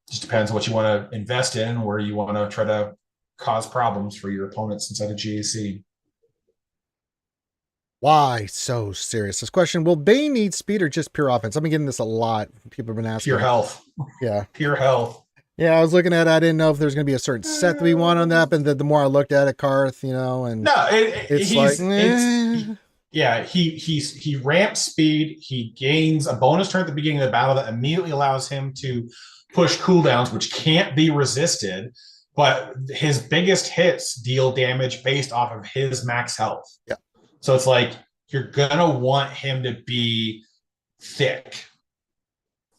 S2: Just depends on what you want to invest in, where you want to try to cause problems for your opponents inside of GAC.
S1: Why so serious? This question, will Bane need speed or just pure offense? I've been getting this a lot. People have been asking.
S2: Pure health.
S1: Yeah.
S2: Pure health.
S1: Yeah, I was looking at it. I didn't know if there's going to be a certain set that we want on that, but the more I looked at it, Karth, and
S2: no,
S1: it's like,
S2: he ramps speed. He gains a bonus turn at the beginning of the battle that immediately allows him to push cooldowns, which can't be resisted. But his biggest hits deal damage based off of his max health.
S1: Yeah.
S2: So it's like you're gonna want him to be thick.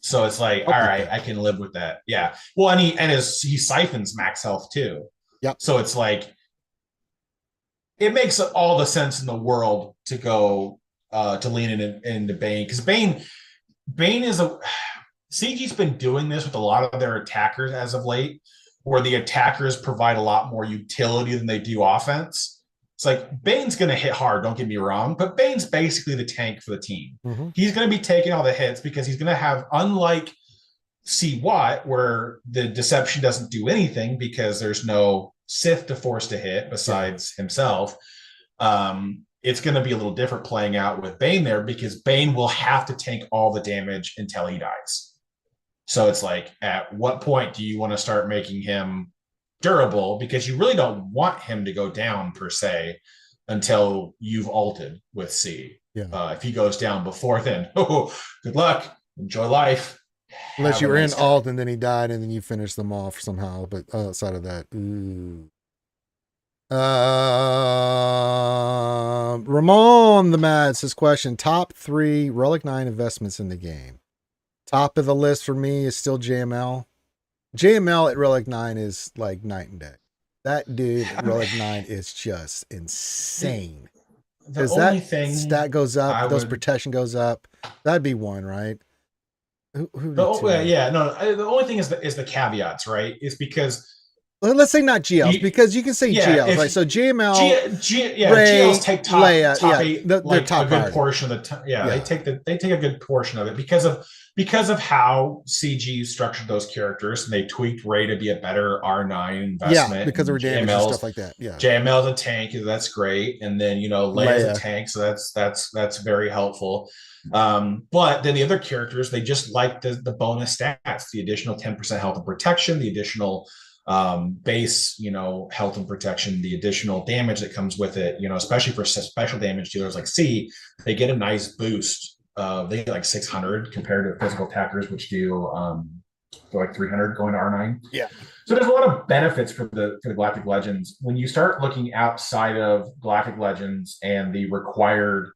S2: So it's like, all right, I can live with that. Yeah. Well, and he siphons max health too.
S1: Yep.
S2: So it's like it makes all the sense in the world to go to lean into Bane, because Bane is CG's been doing this with a lot of their attackers as of late, where the attackers provide a lot more utility than they do offense. It's like Bane's going to hit hard, don't get me wrong, but Bane's basically the tank for the team.
S1: Mm-hmm.
S2: He's going to be taking all the hits because he's going to have, unlike C-Watt, where the deception doesn't do anything because there's no Sith to force to hit besides himself. It's going to be a little different playing out with Bane there, because Bane will have to tank all the damage until he dies. So it's like, at what point do you want to start making him durable? Because you really don't want him to go down per se until you've ulted with C.
S1: Yeah.
S2: If he goes down before then, good luck, enjoy life.
S1: Unless you were in alt and then he died and then you finished them off somehow. But outside of that, ooh. Ramon the Mad says, question, top 3 Relic 9 investments in the game. Top of the list for me is still JML. JML at Relic 9 is like night and day. That dude at Relic 9 is just insane. Because that stat goes up, those protection goes up. That'd be one, right? The
S2: only thing is the caveats, right? Is because,
S1: well, let's say not GLs, because you can say GLs, right? So JML, Ray,
S2: GLs take top,
S1: Leia,
S2: top 8,
S1: they're
S2: like
S1: top
S2: a good
S1: hard.
S2: portion of the time. They take a good portion of it because of how CG structured those characters, and they tweaked Ray to be a better R9 investment.
S1: Yeah, because there were damage and stuff like that. Yeah,
S2: JML's a tank, that's great, and then Leia's a tank, so that's very helpful. But then the other characters, they just like the bonus stats, the additional 10% health and protection, the additional base, health and protection, the additional damage that comes with it, especially for special damage dealers like C, they get a nice boost. They get like 600 compared to physical attackers, which do like 300 going to R9.
S1: Yeah.
S2: So there's a lot of benefits for the Galactic Legends. When you start looking outside of Galactic Legends and the required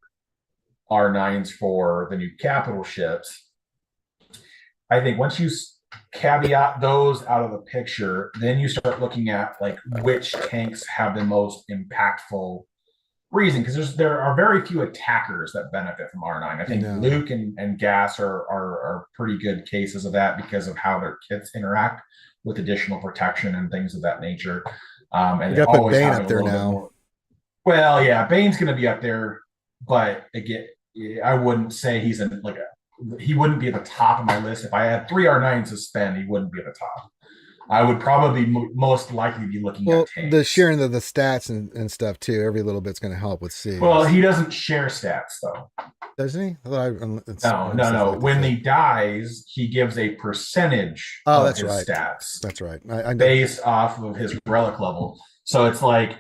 S2: R9s for the new capital ships, I think once you caveat those out of the picture, then you start looking at like which tanks have the most impactful reason, because there are very few attackers that benefit from R9. I think Luke and Gas are pretty good cases of that because of how their kits interact with additional protection and things of that nature. And
S1: you got to put Bane up there now.
S2: Well, yeah, Bane's going to be up there, but again, I wouldn't say he wouldn't be at the top of my list. If I had 3 R9s to spend, he wouldn't be at the top. I would probably most likely be looking at tanks.
S1: The sharing of the stats and stuff too. Every little bit's going to help with C.
S2: Well, he doesn't share stats though.
S1: Doesn't he?
S2: No. When he dies, he gives a percentage of his stats.
S1: That's right. I
S2: based off of his relic level. So it's like,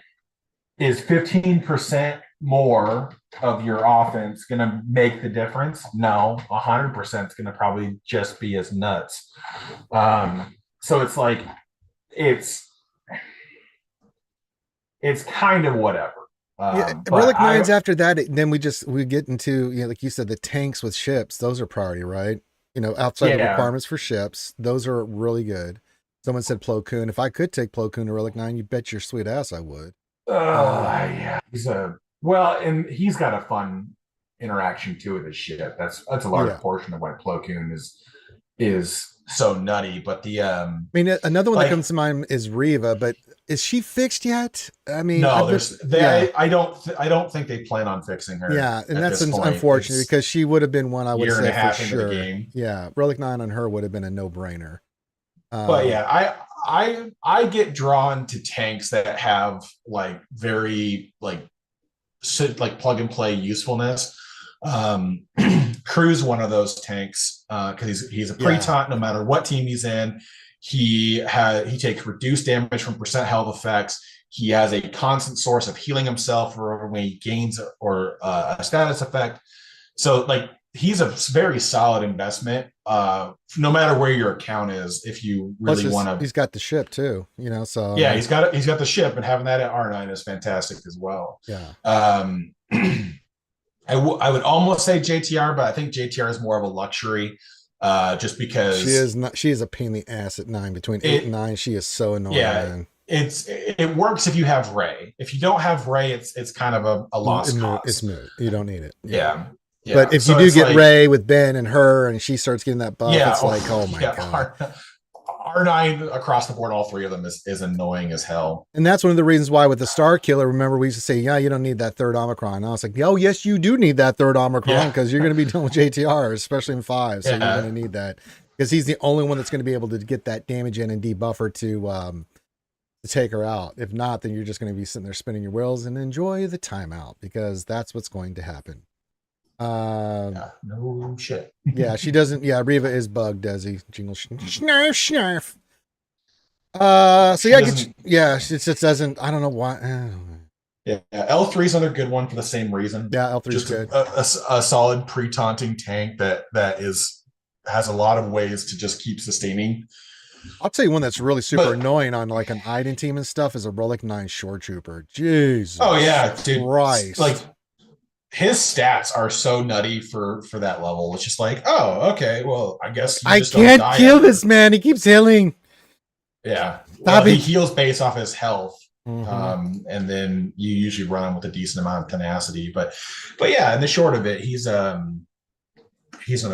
S2: is 15% more of your offense going to make the difference? No, 100% is going to probably just be as nuts. So it's like, it's kind of whatever.
S1: Relic 9s after that, then we get into, like you said, the tanks with ships. Those are priority, right? Outside of requirements for ships, those are really good. Someone said Plo Koon. If I could take Plo Koon to Relic 9, you bet your sweet ass I would.
S2: Yeah. And he's got a fun interaction too with his ship. That's a large portion of why Plo Koon is so nutty. But
S1: another one that comes to mind is Riva, but is she fixed yet? I mean,
S2: no, I don't think they plan on fixing her.
S1: Yeah, and that's unfortunate because she would have been one I would say for sure. Yeah, Relic 9 on her would have been a no-brainer.
S2: But yeah, I get drawn to tanks that have like very like plug and play usefulness. Crew's one of those tanks because he's a pre-taunt no matter what team he's in. He takes reduced damage from percent health effects. He has a constant source of healing himself for when he gains or a status effect. So like he's a very solid investment no matter where your account is if you really want to.
S1: He's got the ship too, you know, so
S2: yeah, he's got the ship, and having that at R9 is fantastic as well. I would almost say JTR, but I think JTR is more of a luxury just because
S1: she is a pain in the ass at 9. Between 8 and 9 she is so annoying. Man.
S2: It works if you have Ray. If you don't have Ray, it's kind of a lost cause.
S1: It's moot. You don't need it.
S2: Yeah.
S1: But if you do get Ray with Ben and her, and she starts getting that buff, it's like, oh my god.
S2: R9 across the board, all three of them is annoying as hell.
S1: And that's one of the reasons why with the Star Killer, remember we used to say, yeah, you don't need that third Omicron. And I was like, oh yes, you do need that third Omicron because you're going to be dealing with JTR, especially in 5. So you're going to need that because he's the only one that's going to be able to get that damage in and debuff her to take her out. If not, then you're just going to be sitting there spinning your wheels and enjoy the timeout because that's what's going to happen.
S2: No shit.
S1: Yeah, she doesn't. Yeah, Reva is bugged, Desi. Jingle snarf snarf. She just doesn't. I don't know why.
S2: Yeah, L3 is another good one for the same reason.
S1: Yeah, L3 is good.
S2: A solid pre-taunting tank that has a lot of ways to just keep sustaining.
S1: I'll tell you one that's really super annoying on like an Iden team and stuff is a Relic 9 Shore Trooper. Jesus.
S2: Oh yeah, dude.
S1: Christ.
S2: Like his stats are so nutty for that level. It's just like, oh, okay, well, I guess
S1: I can't kill this man. He keeps healing.
S2: Yeah, well, he heals based off his health, and then you usually run with a decent amount of tenacity. But yeah, in the short of it, he's another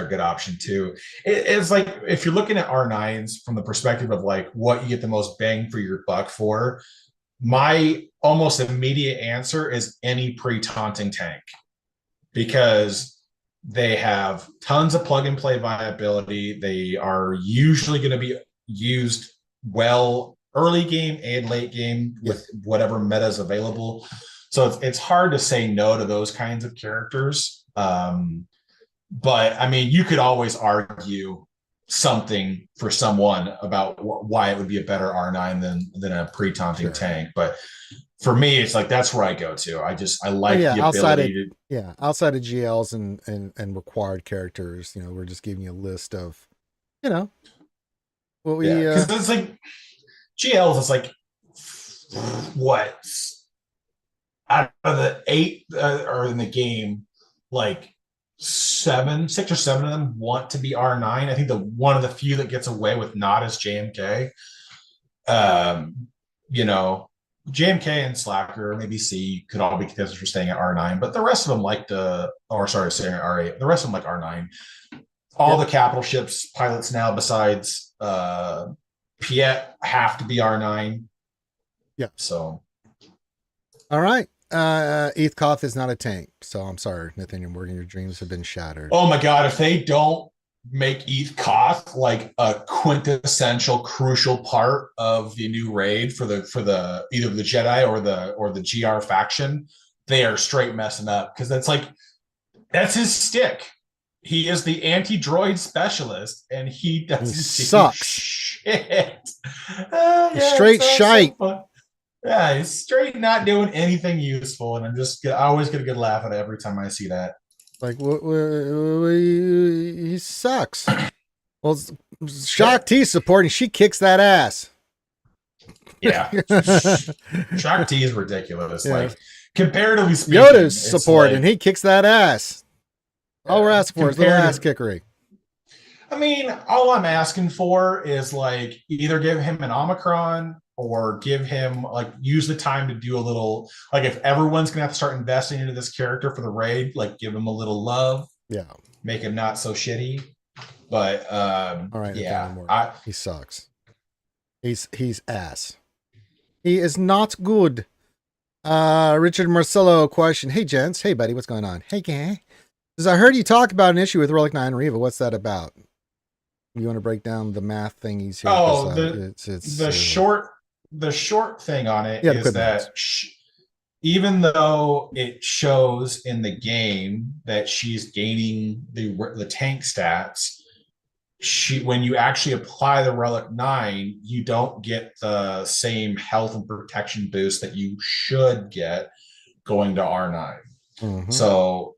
S2: good option too. It's like if you're looking at R9s from the perspective of like what you get the most bang for your buck for, my almost immediate answer is any pre-taunting tank. Because they have tons of plug and play viability. They are usually going to be used well early game and late game with whatever meta is available. So it's hard to say no to those kinds of characters. But I mean, you could always argue something for someone about why it would be a better R9 than a pre-taunting tank. But for me, it's like that's where I go to. I like the ability
S1: outside of GLs and required characters, you know, we're just giving you a list of, you know, what we
S2: because it's like GLs is like what out of the 8 are in the game, like 6 or 7 of them want to be R9. I think the one of the few that gets away with not is JMK. You know, JMK and Slacker, maybe C, could all be considered for staying at R9, but the rest of them staying at R8. The rest of them like R9. All the capital ships pilots now, besides Piet, have to be R9.
S1: Yeah.
S2: So.
S1: All right. Eth Koth is not a tank, so I'm sorry, Nathaniel Morgan. Your dreams have been shattered.
S2: Oh my god! If they don't make Eth Koth like a quintessential crucial part of the new raid for the either the Jedi or the GR faction, they are straight messing up because that's his stick. He is the anti-droid specialist, and he
S1: sucks.
S2: Shit.
S1: Straight shite.
S2: Yeah, he's straight not doing anything useful, and I always get a good laugh at it every time I see that.
S1: Like, he sucks. Well, Shock T supporting, she kicks that ass.
S2: Yeah, Shock T is ridiculous. Yeah. Like comparatively speaking,
S1: Yoda's supporting, and he kicks that ass. All we're asking for is a little ass kickery.
S2: I mean, all I'm asking for is like either give him an Omicron or give him like use the time to do a little like if everyone's gonna have to start investing into this character for the raid, like give him a little love.
S1: Yeah.
S2: Make him not so shitty. But
S1: all right, he sucks. He's ass. He is not good. Richard Marcello question. Hey gents, hey buddy, what's going on? Hey gang. Because I heard you talk about an issue with Relic 9 Reva. What's that about? You want to break down the math thingies here?
S2: Oh,
S1: 'Cause, it's
S2: the short thing on it
S1: Yeah, the
S2: is
S1: quick
S2: that even though it shows in the game that she's gaining the tank stats, when you actually apply the relic 9, you don't get the same health and protection boost that you should get going to R9.
S1: Mhm.
S2: So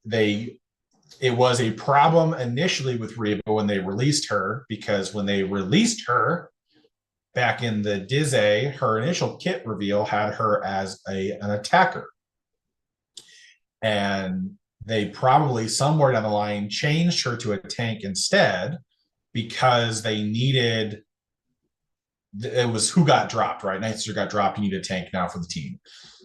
S2: it was a problem initially with Reba when they released her, because when they released her back in the Dizzy, her initial kit reveal had her as an attacker. And they probably somewhere down the line changed her to a tank instead, because they needed, it was who got dropped, right? Night Sister got dropped. You need a tank now for the team.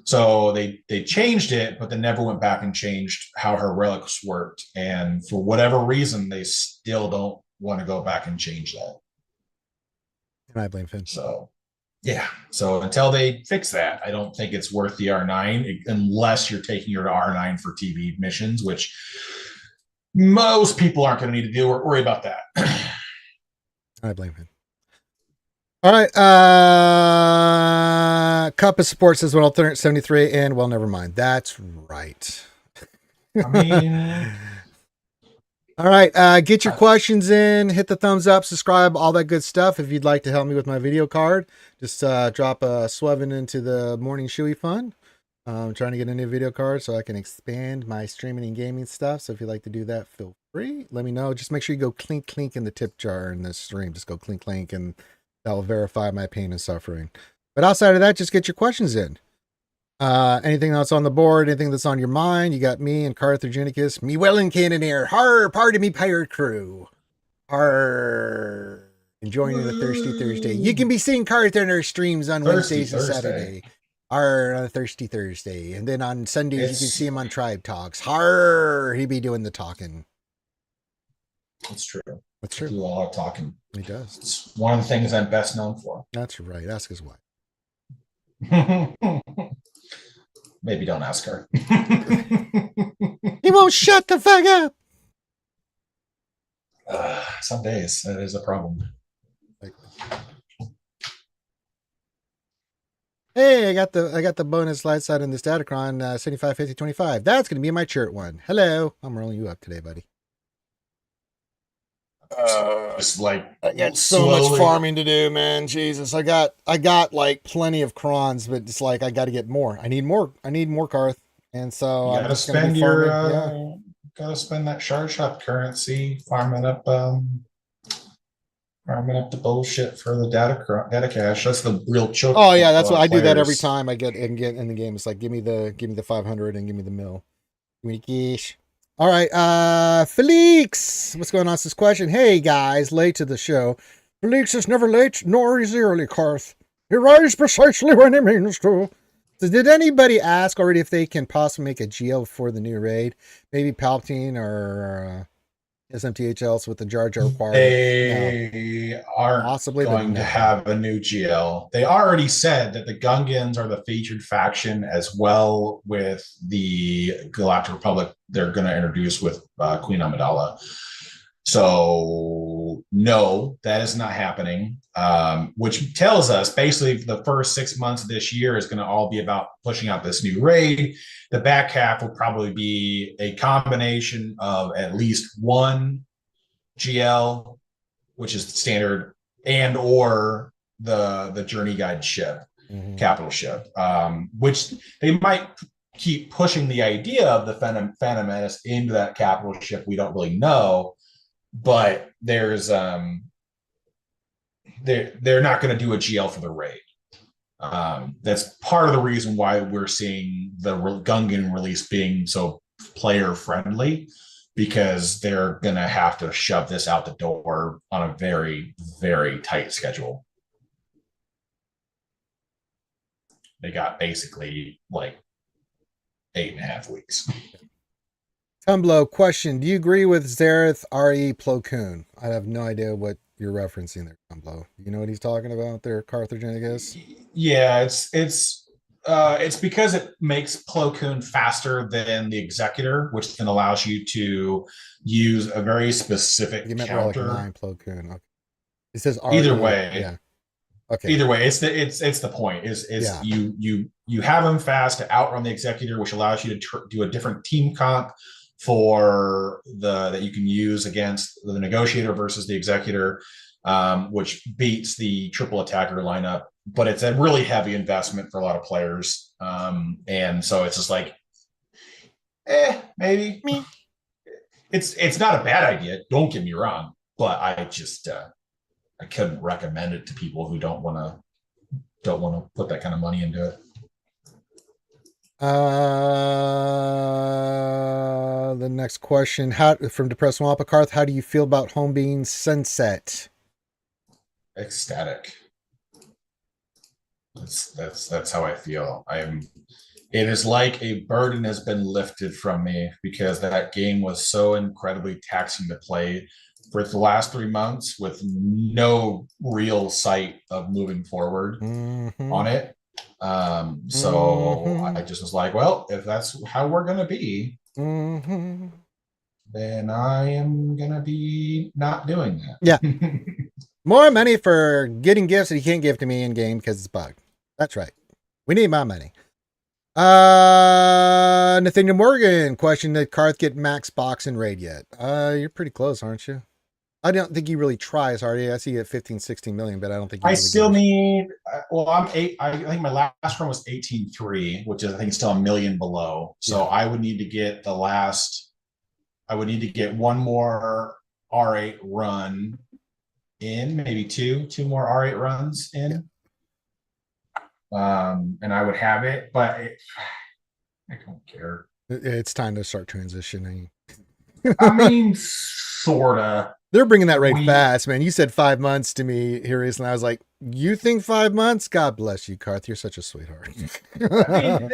S2: So they changed it, but they never went back and changed how her relics worked. And for whatever reason, they still don't want to go back and change that.
S1: And I blame Finn.
S2: So yeah. So until they fix that, I don't think it's worth the R9 unless you're taking her to R9 for TV missions, which most people aren't going to need to do or worry about that.
S1: I blame him. All right. Cup of Support says 173, and well, never mind. That's right.
S2: I mean,
S1: all right. Get your questions in. Hit the thumbs up, subscribe, all that good stuff. If you'd like to help me with my video card, just drop a Swevin into the Morning Shoey Fund. I'm trying to get a new video card so I can expand my streaming and gaming stuff. So if you'd like to do that, feel free. Let me know. Just make sure you go clink, clink in the tip jar in this stream. Just go clink, clink, and that will verify my pain and suffering. But outside of that, just get your questions in. Anything that's on the board, anything that's on your mind. You got me and Carthagenicus, me Welling Cannoneer. Har, pardon me, pirate crew. Har. Enjoying the Thirsty Thursday. You can be seeing Carth in our streams on Wednesdays and Saturday. Har, on a Thirsty Thursday. And then on Sundays, you can see him on Tribe Talks. Har, he be doing the talking.
S2: That's true.
S1: That's true.
S2: I do a lot of talking.
S1: He does.
S2: It's one of the things I'm best known for.
S1: That's right. Ask his wife.
S2: Maybe don't ask her.
S1: He won't shut the fuck up.
S2: Some days that is a problem.
S1: Hey, I got the bonus light side in this Datacron 755025. That's gonna be my chert one. Hello, I'm rolling you up today, buddy.
S2: Just like
S1: I got so much farming to do, man. Jesus, I got like plenty of crons, but it's like I got to get more. I need more Karth, and so
S2: you gotta spend gotta spend that shard shop currency farming up the bullshit for the data cache. That's the real choke.
S1: Oh yeah, that's what I do. That every time I get in the game. It's like give me the 500 and give me the mill. Give me the quiche. All right, Felix, what's going on? This question. Hey guys, late to the show. Felix is never late, nor is he early, Karth. He arrives precisely when he means to. So did anybody ask already if they can possibly make a GL for the new raid? Maybe Palpatine or SMTHLs with the Jar Jar requirement?
S2: They aren't possibly going to have a new GL. They already said that the Gungans are the featured faction, as well with the Galactic Republic they're going to introduce with Queen Amidala. So no, that is not happening, which tells us basically the first 6 months of this year is going to all be about pushing out this new raid. The back half will probably be a combination of at least one GL, which is standard, and or the journey guide ship, capital ship, which they might keep pushing the idea of the Phantom Menace into that capital ship. We don't really know. But there's they're not going to do a GL for the raid. That's part of the reason why we're seeing the Gungan release being so player friendly, because they're going to have to shove this out the door on a very, very tight schedule. They got basically like 8.5 weeks.
S1: Tumblo, question. Do you agree with Zareth R.E. Plo Koon? I have no idea what you're referencing there, Tumblo. You know what he's talking about there, Carthagenicus?
S2: Yeah, it's because it makes Plo Koon faster than the Executor, which then allows you to use a very specific
S1: You meant
S2: counter.
S1: like 9 Plo Koon. Okay. It says
S2: Either
S1: RE.
S2: way.
S1: Yeah. Okay.
S2: Either way, it's the point is
S1: Yeah.
S2: you have them fast to outrun the executor, which allows you to do a different team comp for that you can use against the negotiator versus the executor, which beats the triple attacker lineup. But it's a really heavy investment for a lot of players, and so it's just like, maybe.
S1: Me.
S2: It's not a bad idea. Don't get me wrong, but I just I couldn't recommend it to people who don't want to put that kind of money into it.
S1: The next question, from Depressed Wampakarth, how do you feel about home being sunset?
S2: Ecstatic. That's how I feel. It is like a burden has been lifted from me, because that game was so incredibly taxing to play for the last 3 months with no real sight of moving forward on it. So I just was like, well, if that's how we're going to be, then I am going to be not doing that.
S1: Yeah. More money for getting gifts that you can't give to me in game because it's bugged. That's right. We need my money. Nathaniel Morgan, question, did Karth get max box and raid yet? You're pretty close, aren't you? I don't think he really tries hard. I see you at 15, 16 million, but I don't think he
S2: I
S1: really
S2: still
S1: goes.
S2: need, well, I'm 8. I think my last run was 18.3, which is, I think, still a million below. So
S1: Yeah.
S2: I would need to get one more R8 run in, maybe two more R8 runs in.
S1: Yeah.
S3: And I would have it, but I don't care.
S1: It's time to start transitioning.
S3: I mean, sorta.
S1: They're bringing that raid fast, man. You said 5 months to me here recently. I was like, you think 5 months? God bless you, Karth. You're such a sweetheart.
S3: I mean,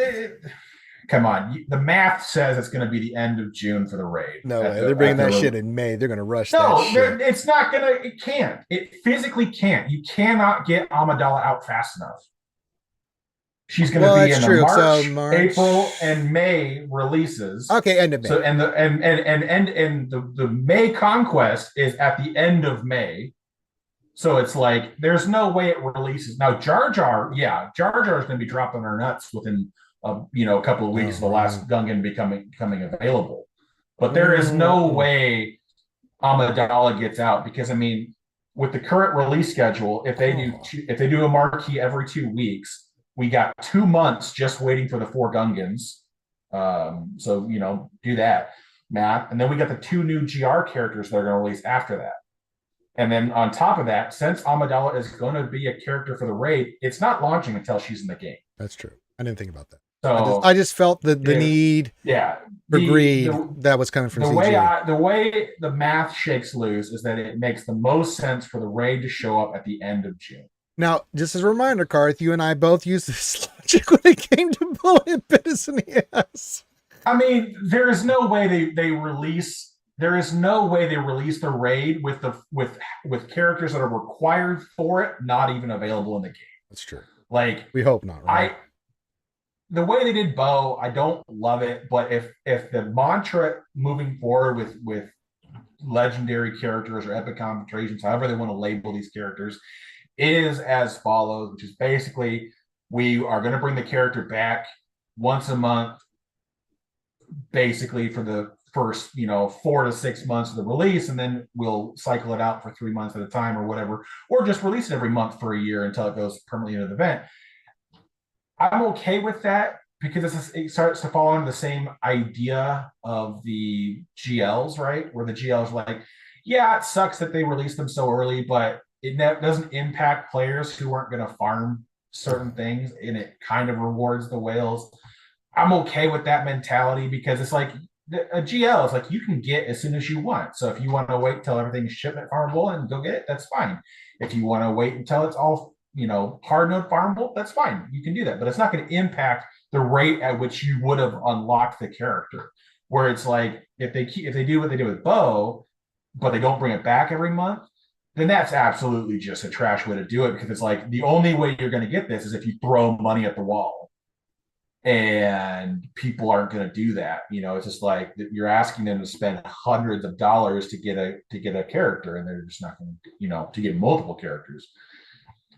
S3: come on. The math says it's going to be the end of June for the raid.
S1: No way. They're bringing that shit in May. They're going to rush that shit.
S3: No, it's not going to. It can't. It physically can't. You cannot get Amidala out fast enough. She's going to be in the March, April, and May releases.
S1: Okay, end of May.
S3: So and the May conquest is at the end of May. So it's like there's no way it releases. Now Jar Jar is going to be dropping her nuts within a couple of weeks of the last Gungan becoming available. But there is no way Amidala gets out, because I mean, with the current release schedule, if they do a marquee every 2 weeks, we got 2 months just waiting for the 4 Gungans. So, do that, Matt. And then we got the 2 new GR characters that are going to release after that. And then on top of that, since Amidala is going to be a character for the raid, it's not launching until she's in the game.
S1: That's true. I didn't think about that.
S3: So
S1: I just felt the need for greed that was coming from CG.
S3: The way the math shakes loose is that it makes the most sense for the raid to show up at the end of June.
S1: Now, just as a reminder, Karth, you and I both used this logic when it came to bullet bits in the ass.
S3: I mean, there is no way they release the raid with characters that are required for it not even available in the game.
S1: That's true.
S3: Like,
S1: we hope not, right?
S3: The way they did Bo, I don't love it, but if the mantra moving forward with legendary characters or epic concentrations, however they want to label these characters, is as follows, which is basically, we are going to bring the character back once a month, basically for the first 4 to 6 months of the release, and then we'll cycle it out for 3 months at a time or whatever, or just release it every month for a year until it goes permanently into the event. I'm okay with that, because it starts to fall into the same idea of the GLs, right? Where the GLs are like, yeah, it sucks that they released them so early, but it doesn't impact players who aren't going to farm certain things, and it kind of rewards the whales. I'm okay with that mentality, because it's like a GL is like you can get as soon as you want. So if you want to wait until everything's shipment farmable and go get it, that's fine. If you want to wait until it's all hard node farmable, that's fine. You can do that, but it's not going to impact the rate at which you would have unlocked the character. Where it's like if they do what they do with Bo, but they don't bring it back every month, then that's absolutely just a trash way to do it, because it's like the only way you're going to get this is if you throw money at the wall. and people aren't going to do that. It's just like you're asking them to spend hundreds of dollars to get a character, and they're just not going to, to get multiple characters.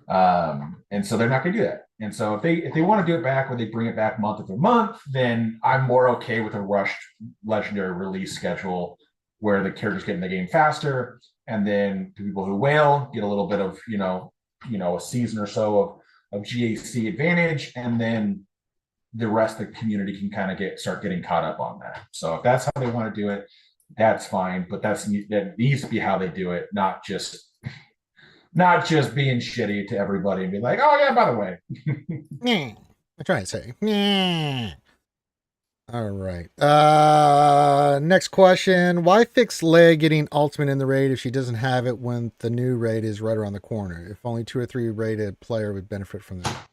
S3: And so they're not going to do that. And so if they want to do it back when they bring it back month after month, then I'm more okay with a rushed legendary release schedule where the characters get in the game faster, and then the people who whale get a little bit of a season or so of GAC advantage, and then the rest of the community can kind of start getting caught up on that. So if that's how they want to do it, that's fine. But that needs to be how they do it, not just being shitty to everybody and be like, oh yeah, by the way.
S1: I'm trying to say. All right. Next question. Why fix Leia getting ultimate in the raid if she doesn't have it when the new raid is right around the corner? If only 2 or 3 rated player would benefit from that.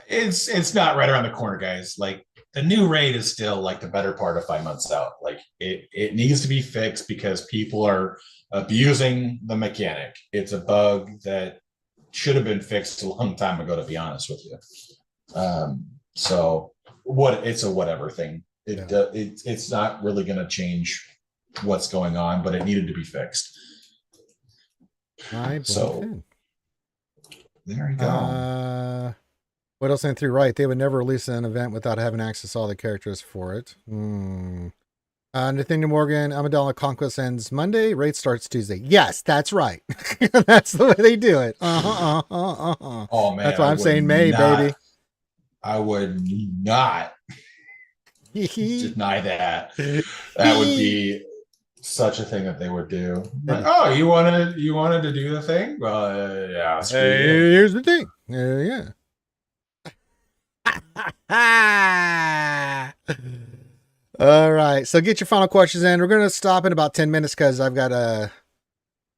S2: It's not right around the corner, guys. Like, the new raid is still like the better part of 5 months out. Like, it needs to be fixed because people are abusing the mechanic. It's a bug that should have been fixed a long time ago, to be honest with you. So it's a whatever thing. It's not really going to change what's going on, but it needed to be fixed. So there you go.
S1: What else went through right? They would never release an event without having access to all the characters for it. Nathaniel Morgan, Amidala Conquest ends Monday. Raid starts Tuesday. Yes, that's right. That's the way they do it.
S2: Oh man,
S1: that's why I'm saying May, baby.
S2: I would not deny that. That would be such a thing that they would do. Like, oh, you wanted to do the thing? Well, yeah.
S1: Here's the thing. Yeah. All right. So get your final questions in. We're going to stop in about 10 minutes because I've got to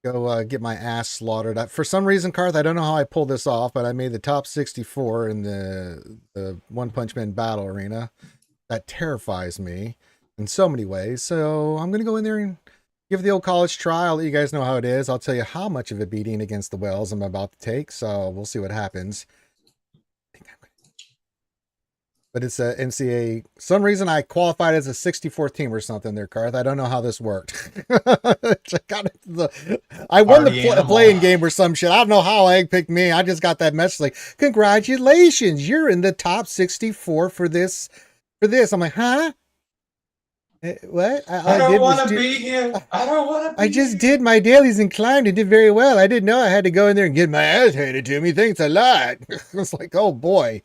S1: go get my ass slaughtered. For some reason, Karth, I don't know how I pulled this off, but I made the top 64 in the One Punch Man battle arena. That terrifies me in so many ways. So I'm going to go in there and give the old college try. I'll let you guys know how it is. I'll tell you how much of a beating against the Wells I'm about to take. So we'll see what happens. But it's a NCAA. Some reason I qualified as a 64th team or something there, Karth. I don't know how this worked. I won the playing game or some shit. I don't know how Egg picked me. I just got that message like, congratulations, you're in the top 64 for this. I'm like, huh? What?
S2: I don't want to be here. I don't want to be
S1: I just did my dailies and climbed and did very well. I didn't know I had to go in there and get my ass handed to me. Thanks a lot. I was like, oh boy.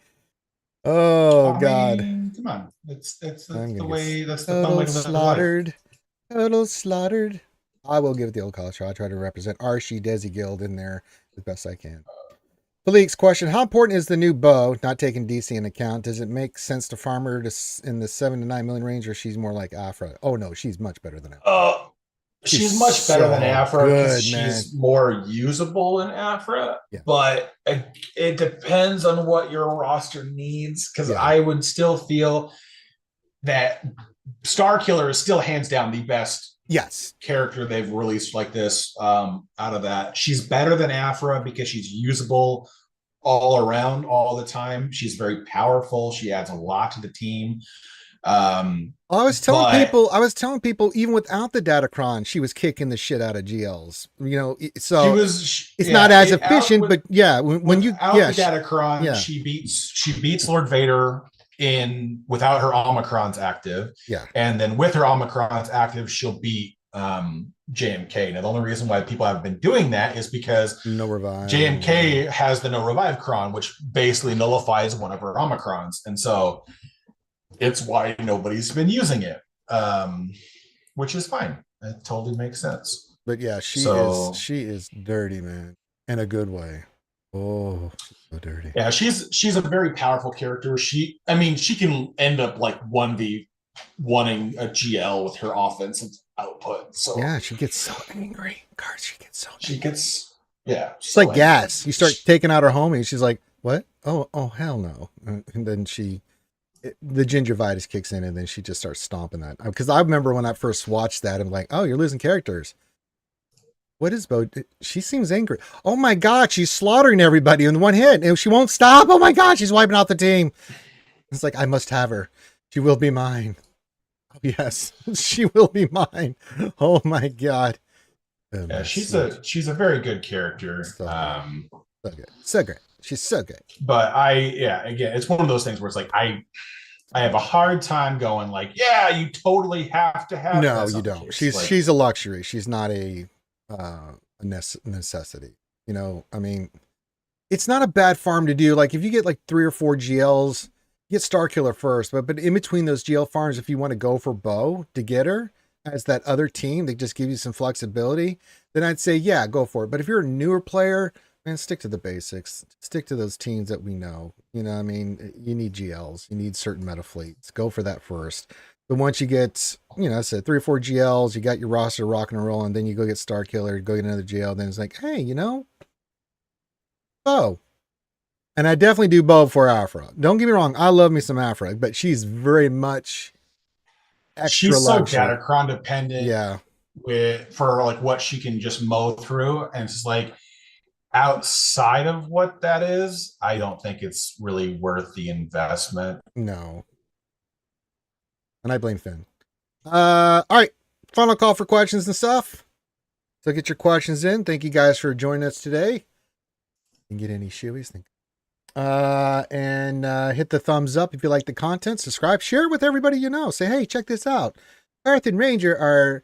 S1: Oh God!
S2: Come on, that's the way. That's the
S1: total slaughtered. Total slaughtered. I will give it the old college try. I try to represent Archie Desi Guild in there as best I can. Felix question: how important is the new bow? Not taking DC in account. Does it make sense to farm her in the 7 to 9 million range, or she's more like Afra? Oh no, she's much better than Afra.
S2: She's much better than Afra because she's more usable in Afra, but it depends on what your roster needs. Because I would still feel that Starkiller is still hands down the best character they've released like this. Out of that, she's better than Afra because she's usable all around all the time. She's very powerful. She adds a lot to the team. I
S1: was telling people, even without the Datacron, she was kicking the shit out of GLs. So it's not as efficient, but when you
S2: the Datacron, she beats Lord Vader without her Omicrons active.
S1: Yeah,
S2: and then with her Omicrons active, she'll beat JMK. Now the only reason why people have been doing that is because
S1: no revive.
S2: JMK has the no revive cron, which basically nullifies one of her Omicrons, and so it's why nobody's been using it, which is fine. It totally makes sense.
S1: But yeah, she is dirty, man, in a good way. Oh, she's so dirty.
S2: Yeah, she's a very powerful character. She can end up like 1v1ing a GL with her offensive output. So
S1: yeah, she gets so angry. God, she gets so angry.
S2: She's
S1: like gas. You start taking out her homie, she's like, what? Oh, hell no. And then the gingivitis kicks in, and then she just starts stomping that. Because I remember when I first watched that, I'm like, oh, you're losing characters. What is Bo? She seems angry. Oh my God, she's slaughtering everybody in one hit, and she won't stop. Oh my God, she's wiping out the team. It's like, I must have her. She will be mine. Oh, yes, she will be mine. Oh my God. Oh,
S2: Yeah,
S1: my
S2: she's
S1: sweet.
S2: a very good character.
S1: So good. So good. So great. She's so good.
S2: But again, it's one of those things where it's like I have a hard time going like, yeah, you totally have to have.
S1: No,
S2: That's
S1: you
S2: not the
S1: don't.
S2: case. Like,
S1: She's a luxury. She's not a necessity. You know, I mean, it's not a bad farm to do. Like if you get like 3 or 4 GLs, get Star Killer first. But in between those GL farms, if you want to go for Bo to get her as that other team, they just give you some flexibility. Then I'd say, yeah, go for it. But if you're a newer player, man, stick to the basics. Stick to those teams that we know. You know, I mean, you need GLs. You need certain meta fleets. Go for that first. But once you get, you know, I said 3 or 4 GLs, you got your roster rocking and rolling, then you go get Star Killer, go get another GL. Then it's like, hey, you know, Bo. And I definitely do Bo for Afra. Don't get me wrong, I love me some Afra, but she's very much extra
S2: she's so
S1: luxury.
S2: Datacron dependent.
S1: Yeah.
S2: For like what she can just mow through, and it's like outside of what that is, I don't think it's really worth the investment.
S1: No. And I blame Finn. All right. Final call for questions and stuff. So get your questions in. Thank you guys for joining us today. You can get any shoeies. And hit the thumbs up if you like the content. Subscribe. Share it with everybody you know. Say, hey, check this out. Earth and Ranger are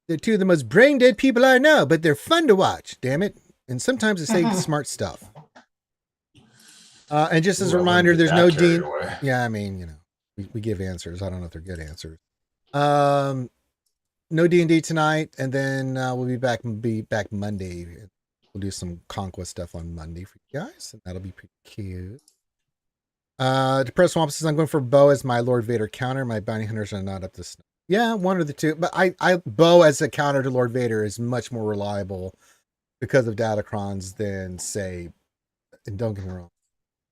S1: the 2 of the most brain dead people I know, but they're fun to watch. Damn it. And sometimes they say smart stuff. And just as a reminder, there's no D. Yeah, I mean, you know, we give answers. I don't know if they're good answers. No D&D tonight, and then we'll be back Monday. We'll do some Conquest stuff on Monday for you guys, and that'll be pretty cute. Depressed Swamp says, I'm going for Bo as my Lord Vader counter. My bounty hunters are not up to snuff. Yeah, one or the two. But I Bo as a counter to Lord Vader is much more reliable because of Datacrons than, say, and don't get me wrong,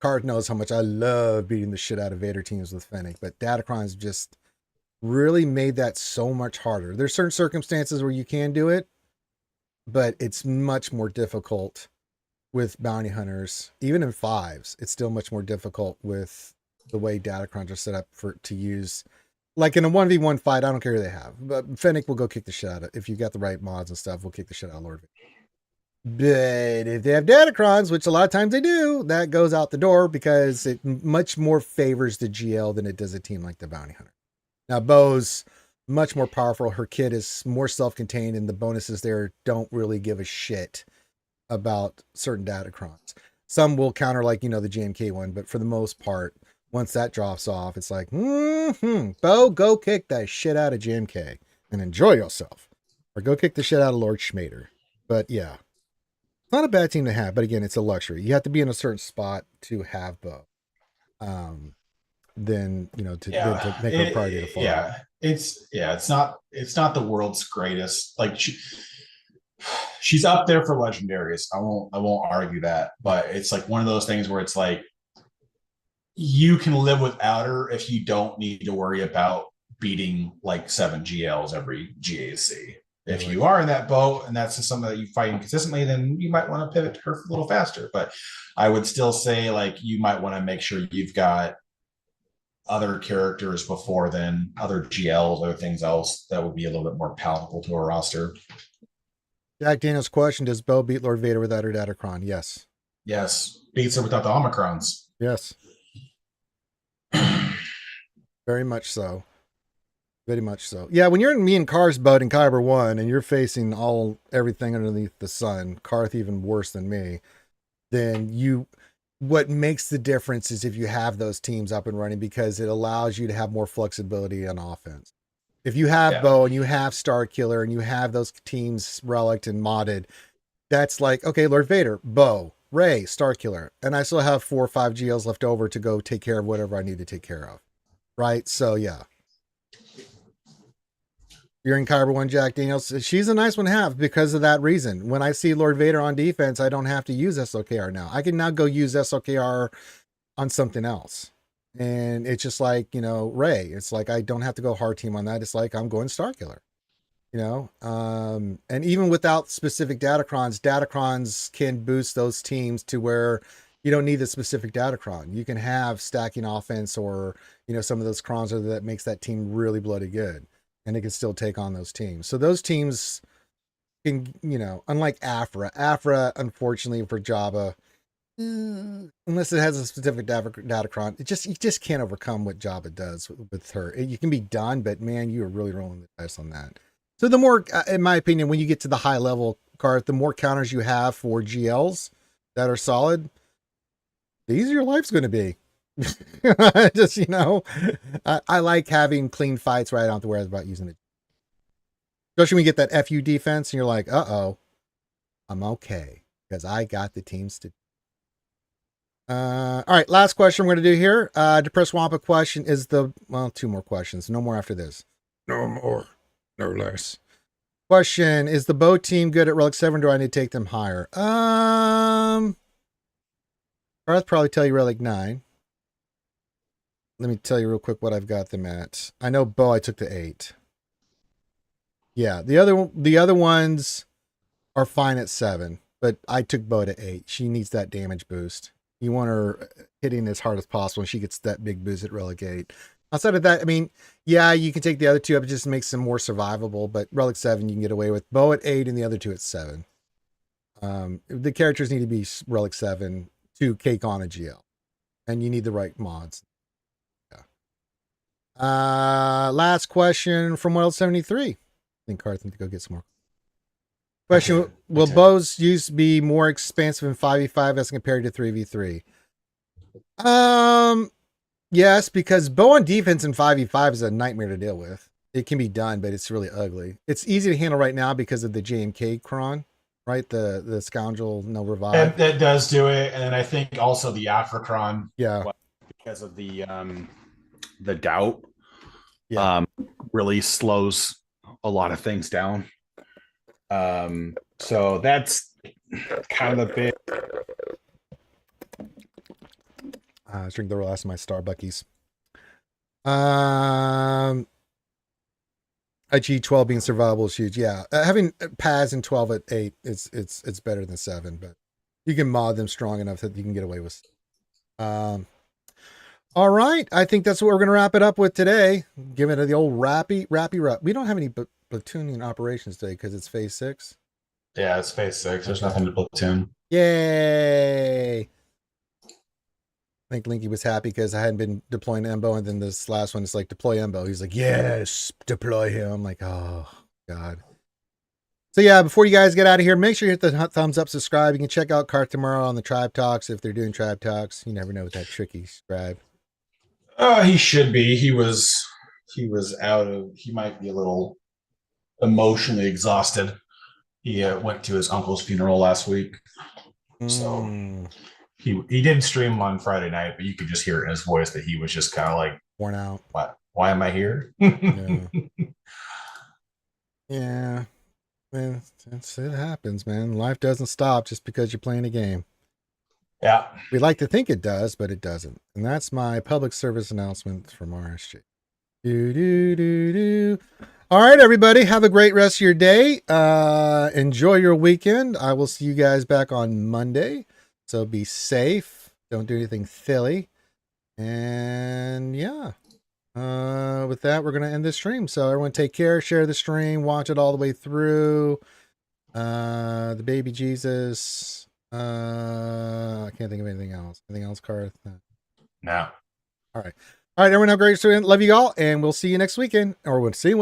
S1: Card knows how much I love beating the shit out of Vader teams with Fennec, but Datacrons just really made that so much harder. There's certain circumstances where you can do it, but it's much more difficult with bounty hunters. Even in 5s, it's still much more difficult with the way Datacrons are set up to use. Like in a 1v1 fight, I don't care who they have, but Fennec will go kick the shit out of it. If you got the right mods and stuff, we'll kick the shit out of Lord Vader. But if they have Datacrons, which a lot of times they do, that goes out the door because it much more favors the GL than it does a team like the bounty hunter. Now, Bo's much more powerful. Her kit is more self-contained, and the bonuses there don't really give a shit about certain Datacrons. Some will counter, like, you know, the JMK one, but for the most part, once that drops off, it's like, Bo, go kick the shit out of JMK and enjoy yourself. Or go kick the shit out of Lord Schmader. But yeah, it's not a bad team to have, but again, it's a luxury. You have to be in a certain spot to have Bo. Then, you know, to make her priority to follow.
S2: Yeah, it's not the world's greatest. Like she's up there for legendaries. I won't argue that, but it's like one of those things where it's like you can live without her if you don't need to worry about beating like 7 GLs every GAC. If you are in that boat and that's just something that you fight consistently, then you might want to pivot to her a little faster. But I would still say like you might want to make sure you've got other characters before then, other GLs, other things else that would be a little bit more palatable to a roster.
S1: Jack Daniels' question, does Bo beat Lord Vader without her Datacron? Yes.
S2: Yes. Beats her without the Omicrons.
S1: Yes. Very much so. Very much so. Yeah, when you're in me and Car's boat in Kyber 1 and you're facing everything underneath the sun, Karth even worse than me, then what makes the difference is if you have those teams up and running, because it allows you to have more flexibility on offense. If you have Bo and you have Star Killer and you have those teams relicked and modded, that's like, okay, Lord Vader, Bo, Rey, Star Killer, and I still have 4 or 5 GLs left over to go take care of whatever I need to take care of. Right? So yeah. You're in Kyber 1, Jack Daniels. She's a nice one to have because of that reason. When I see Lord Vader on defense, I don't have to use SLKR now. I can now go use SLKR on something else. And it's just like, you know, Rey. It's like I don't have to go hard team on that. It's like I'm going Star Killer. You know? And even without specific Datacrons can boost those teams to where You don't need the specific datacron. You can have stacking offense or, some of those crons that makes that team really bloody good. And it can still take on those teams. So those teams can, unlike Afra, unfortunately for Jabba, unless it has a specific datacron, you just can't overcome what Jabba does with her. You can be done, but man, you are really rolling the dice on that. So the more, in my opinion, when you get to the high level card, the more counters you have for GLs that are solid, the easier your life's going to be. Just, I like having clean fights where I don't have to worry about using it. Especially when you get that FU defense and you're like, uh-oh, I'm okay because I got the teams to. All right, last question we're going to do here. Depressed Wampa question is two more questions. No more after this. No more. No less. Question, is the bow team good at Relic 7? Do I need to take them higher? I'd probably tell you Relic 9. Let me tell you real quick what I've got them at. I know bow I took to 8. Yeah, the other ones are fine at 7, but I took bow to 8. She needs that damage boost. You want her hitting as hard as possible, and she gets that big boost at Relic 8. Outside of that, I mean, yeah, you can take the other two up. It just makes them more survivable, but Relic 7 you can get away with. Bow at 8 and the other two at 7. The characters need to be Relic 7 to cake on a GL. And you need the right mods. Yeah. Last question from World 73. I think Carthen to go get some more. Question,
S2: Okay.
S1: will bows use be more expansive in 5v5 as compared to 3v3? Yes, because bow on defense in 5v5 is a nightmare to deal with. It can be done, but it's really ugly. It's easy to handle right now because of the JMK cron, right? The scoundrel no revive.
S2: That does do it, and then I think also the Africron.
S1: Yeah.
S4: Because of the doubt,
S1: Yeah.
S4: really slows a lot of things down. So that's kind of the big.
S1: I drink the last of my Starbuckies. IG 12 being survivable is huge. Yeah, having pads in 12 at 8 it's better than 7, but you can mod them strong enough that you can get away with. All right, I think that's what we're gonna wrap it up with today. Give it the old rappy. We don't have any platooning operations today because it's phase 6.
S2: Yeah, it's phase 6. There's nothing to platoon.
S1: Yay! I think Linky was happy because I hadn't been deploying Embo, and then this last one is like, deploy Embo. He's like, yes, deploy him. I'm like, oh, God. So yeah, before you guys get out of here, make sure you hit the thumbs up, subscribe. You can check out Cart tomorrow on the Tribe Talks if they're doing Tribe Talks. You never know with that tricky scribe.
S2: He should be. He was out of. He might be a little emotionally exhausted. He went to his uncle's funeral last week, so he didn't stream on Friday night, but you could just hear it in his voice that he was just kind of like
S1: worn out.
S2: What? Why am I here?
S1: Yeah. Man, it happens, man. Life doesn't stop just because you're playing a game.
S2: Yeah.
S1: We like to think it does, but it doesn't. And that's my public service announcement from RSG. All right, everybody. Have a great rest of your day. Enjoy your weekend. I will see you guys back on Monday. So be safe. Don't do anything silly. And yeah. With that, we're going to end this stream. So everyone take care, share the stream, watch it all the way through. The baby Jesus. I can't think of anything else. Anything else, Karth?
S2: No.
S1: All right. All right, everyone have a great stream. Love you all, and we'll see you next weekend. Or we'll see you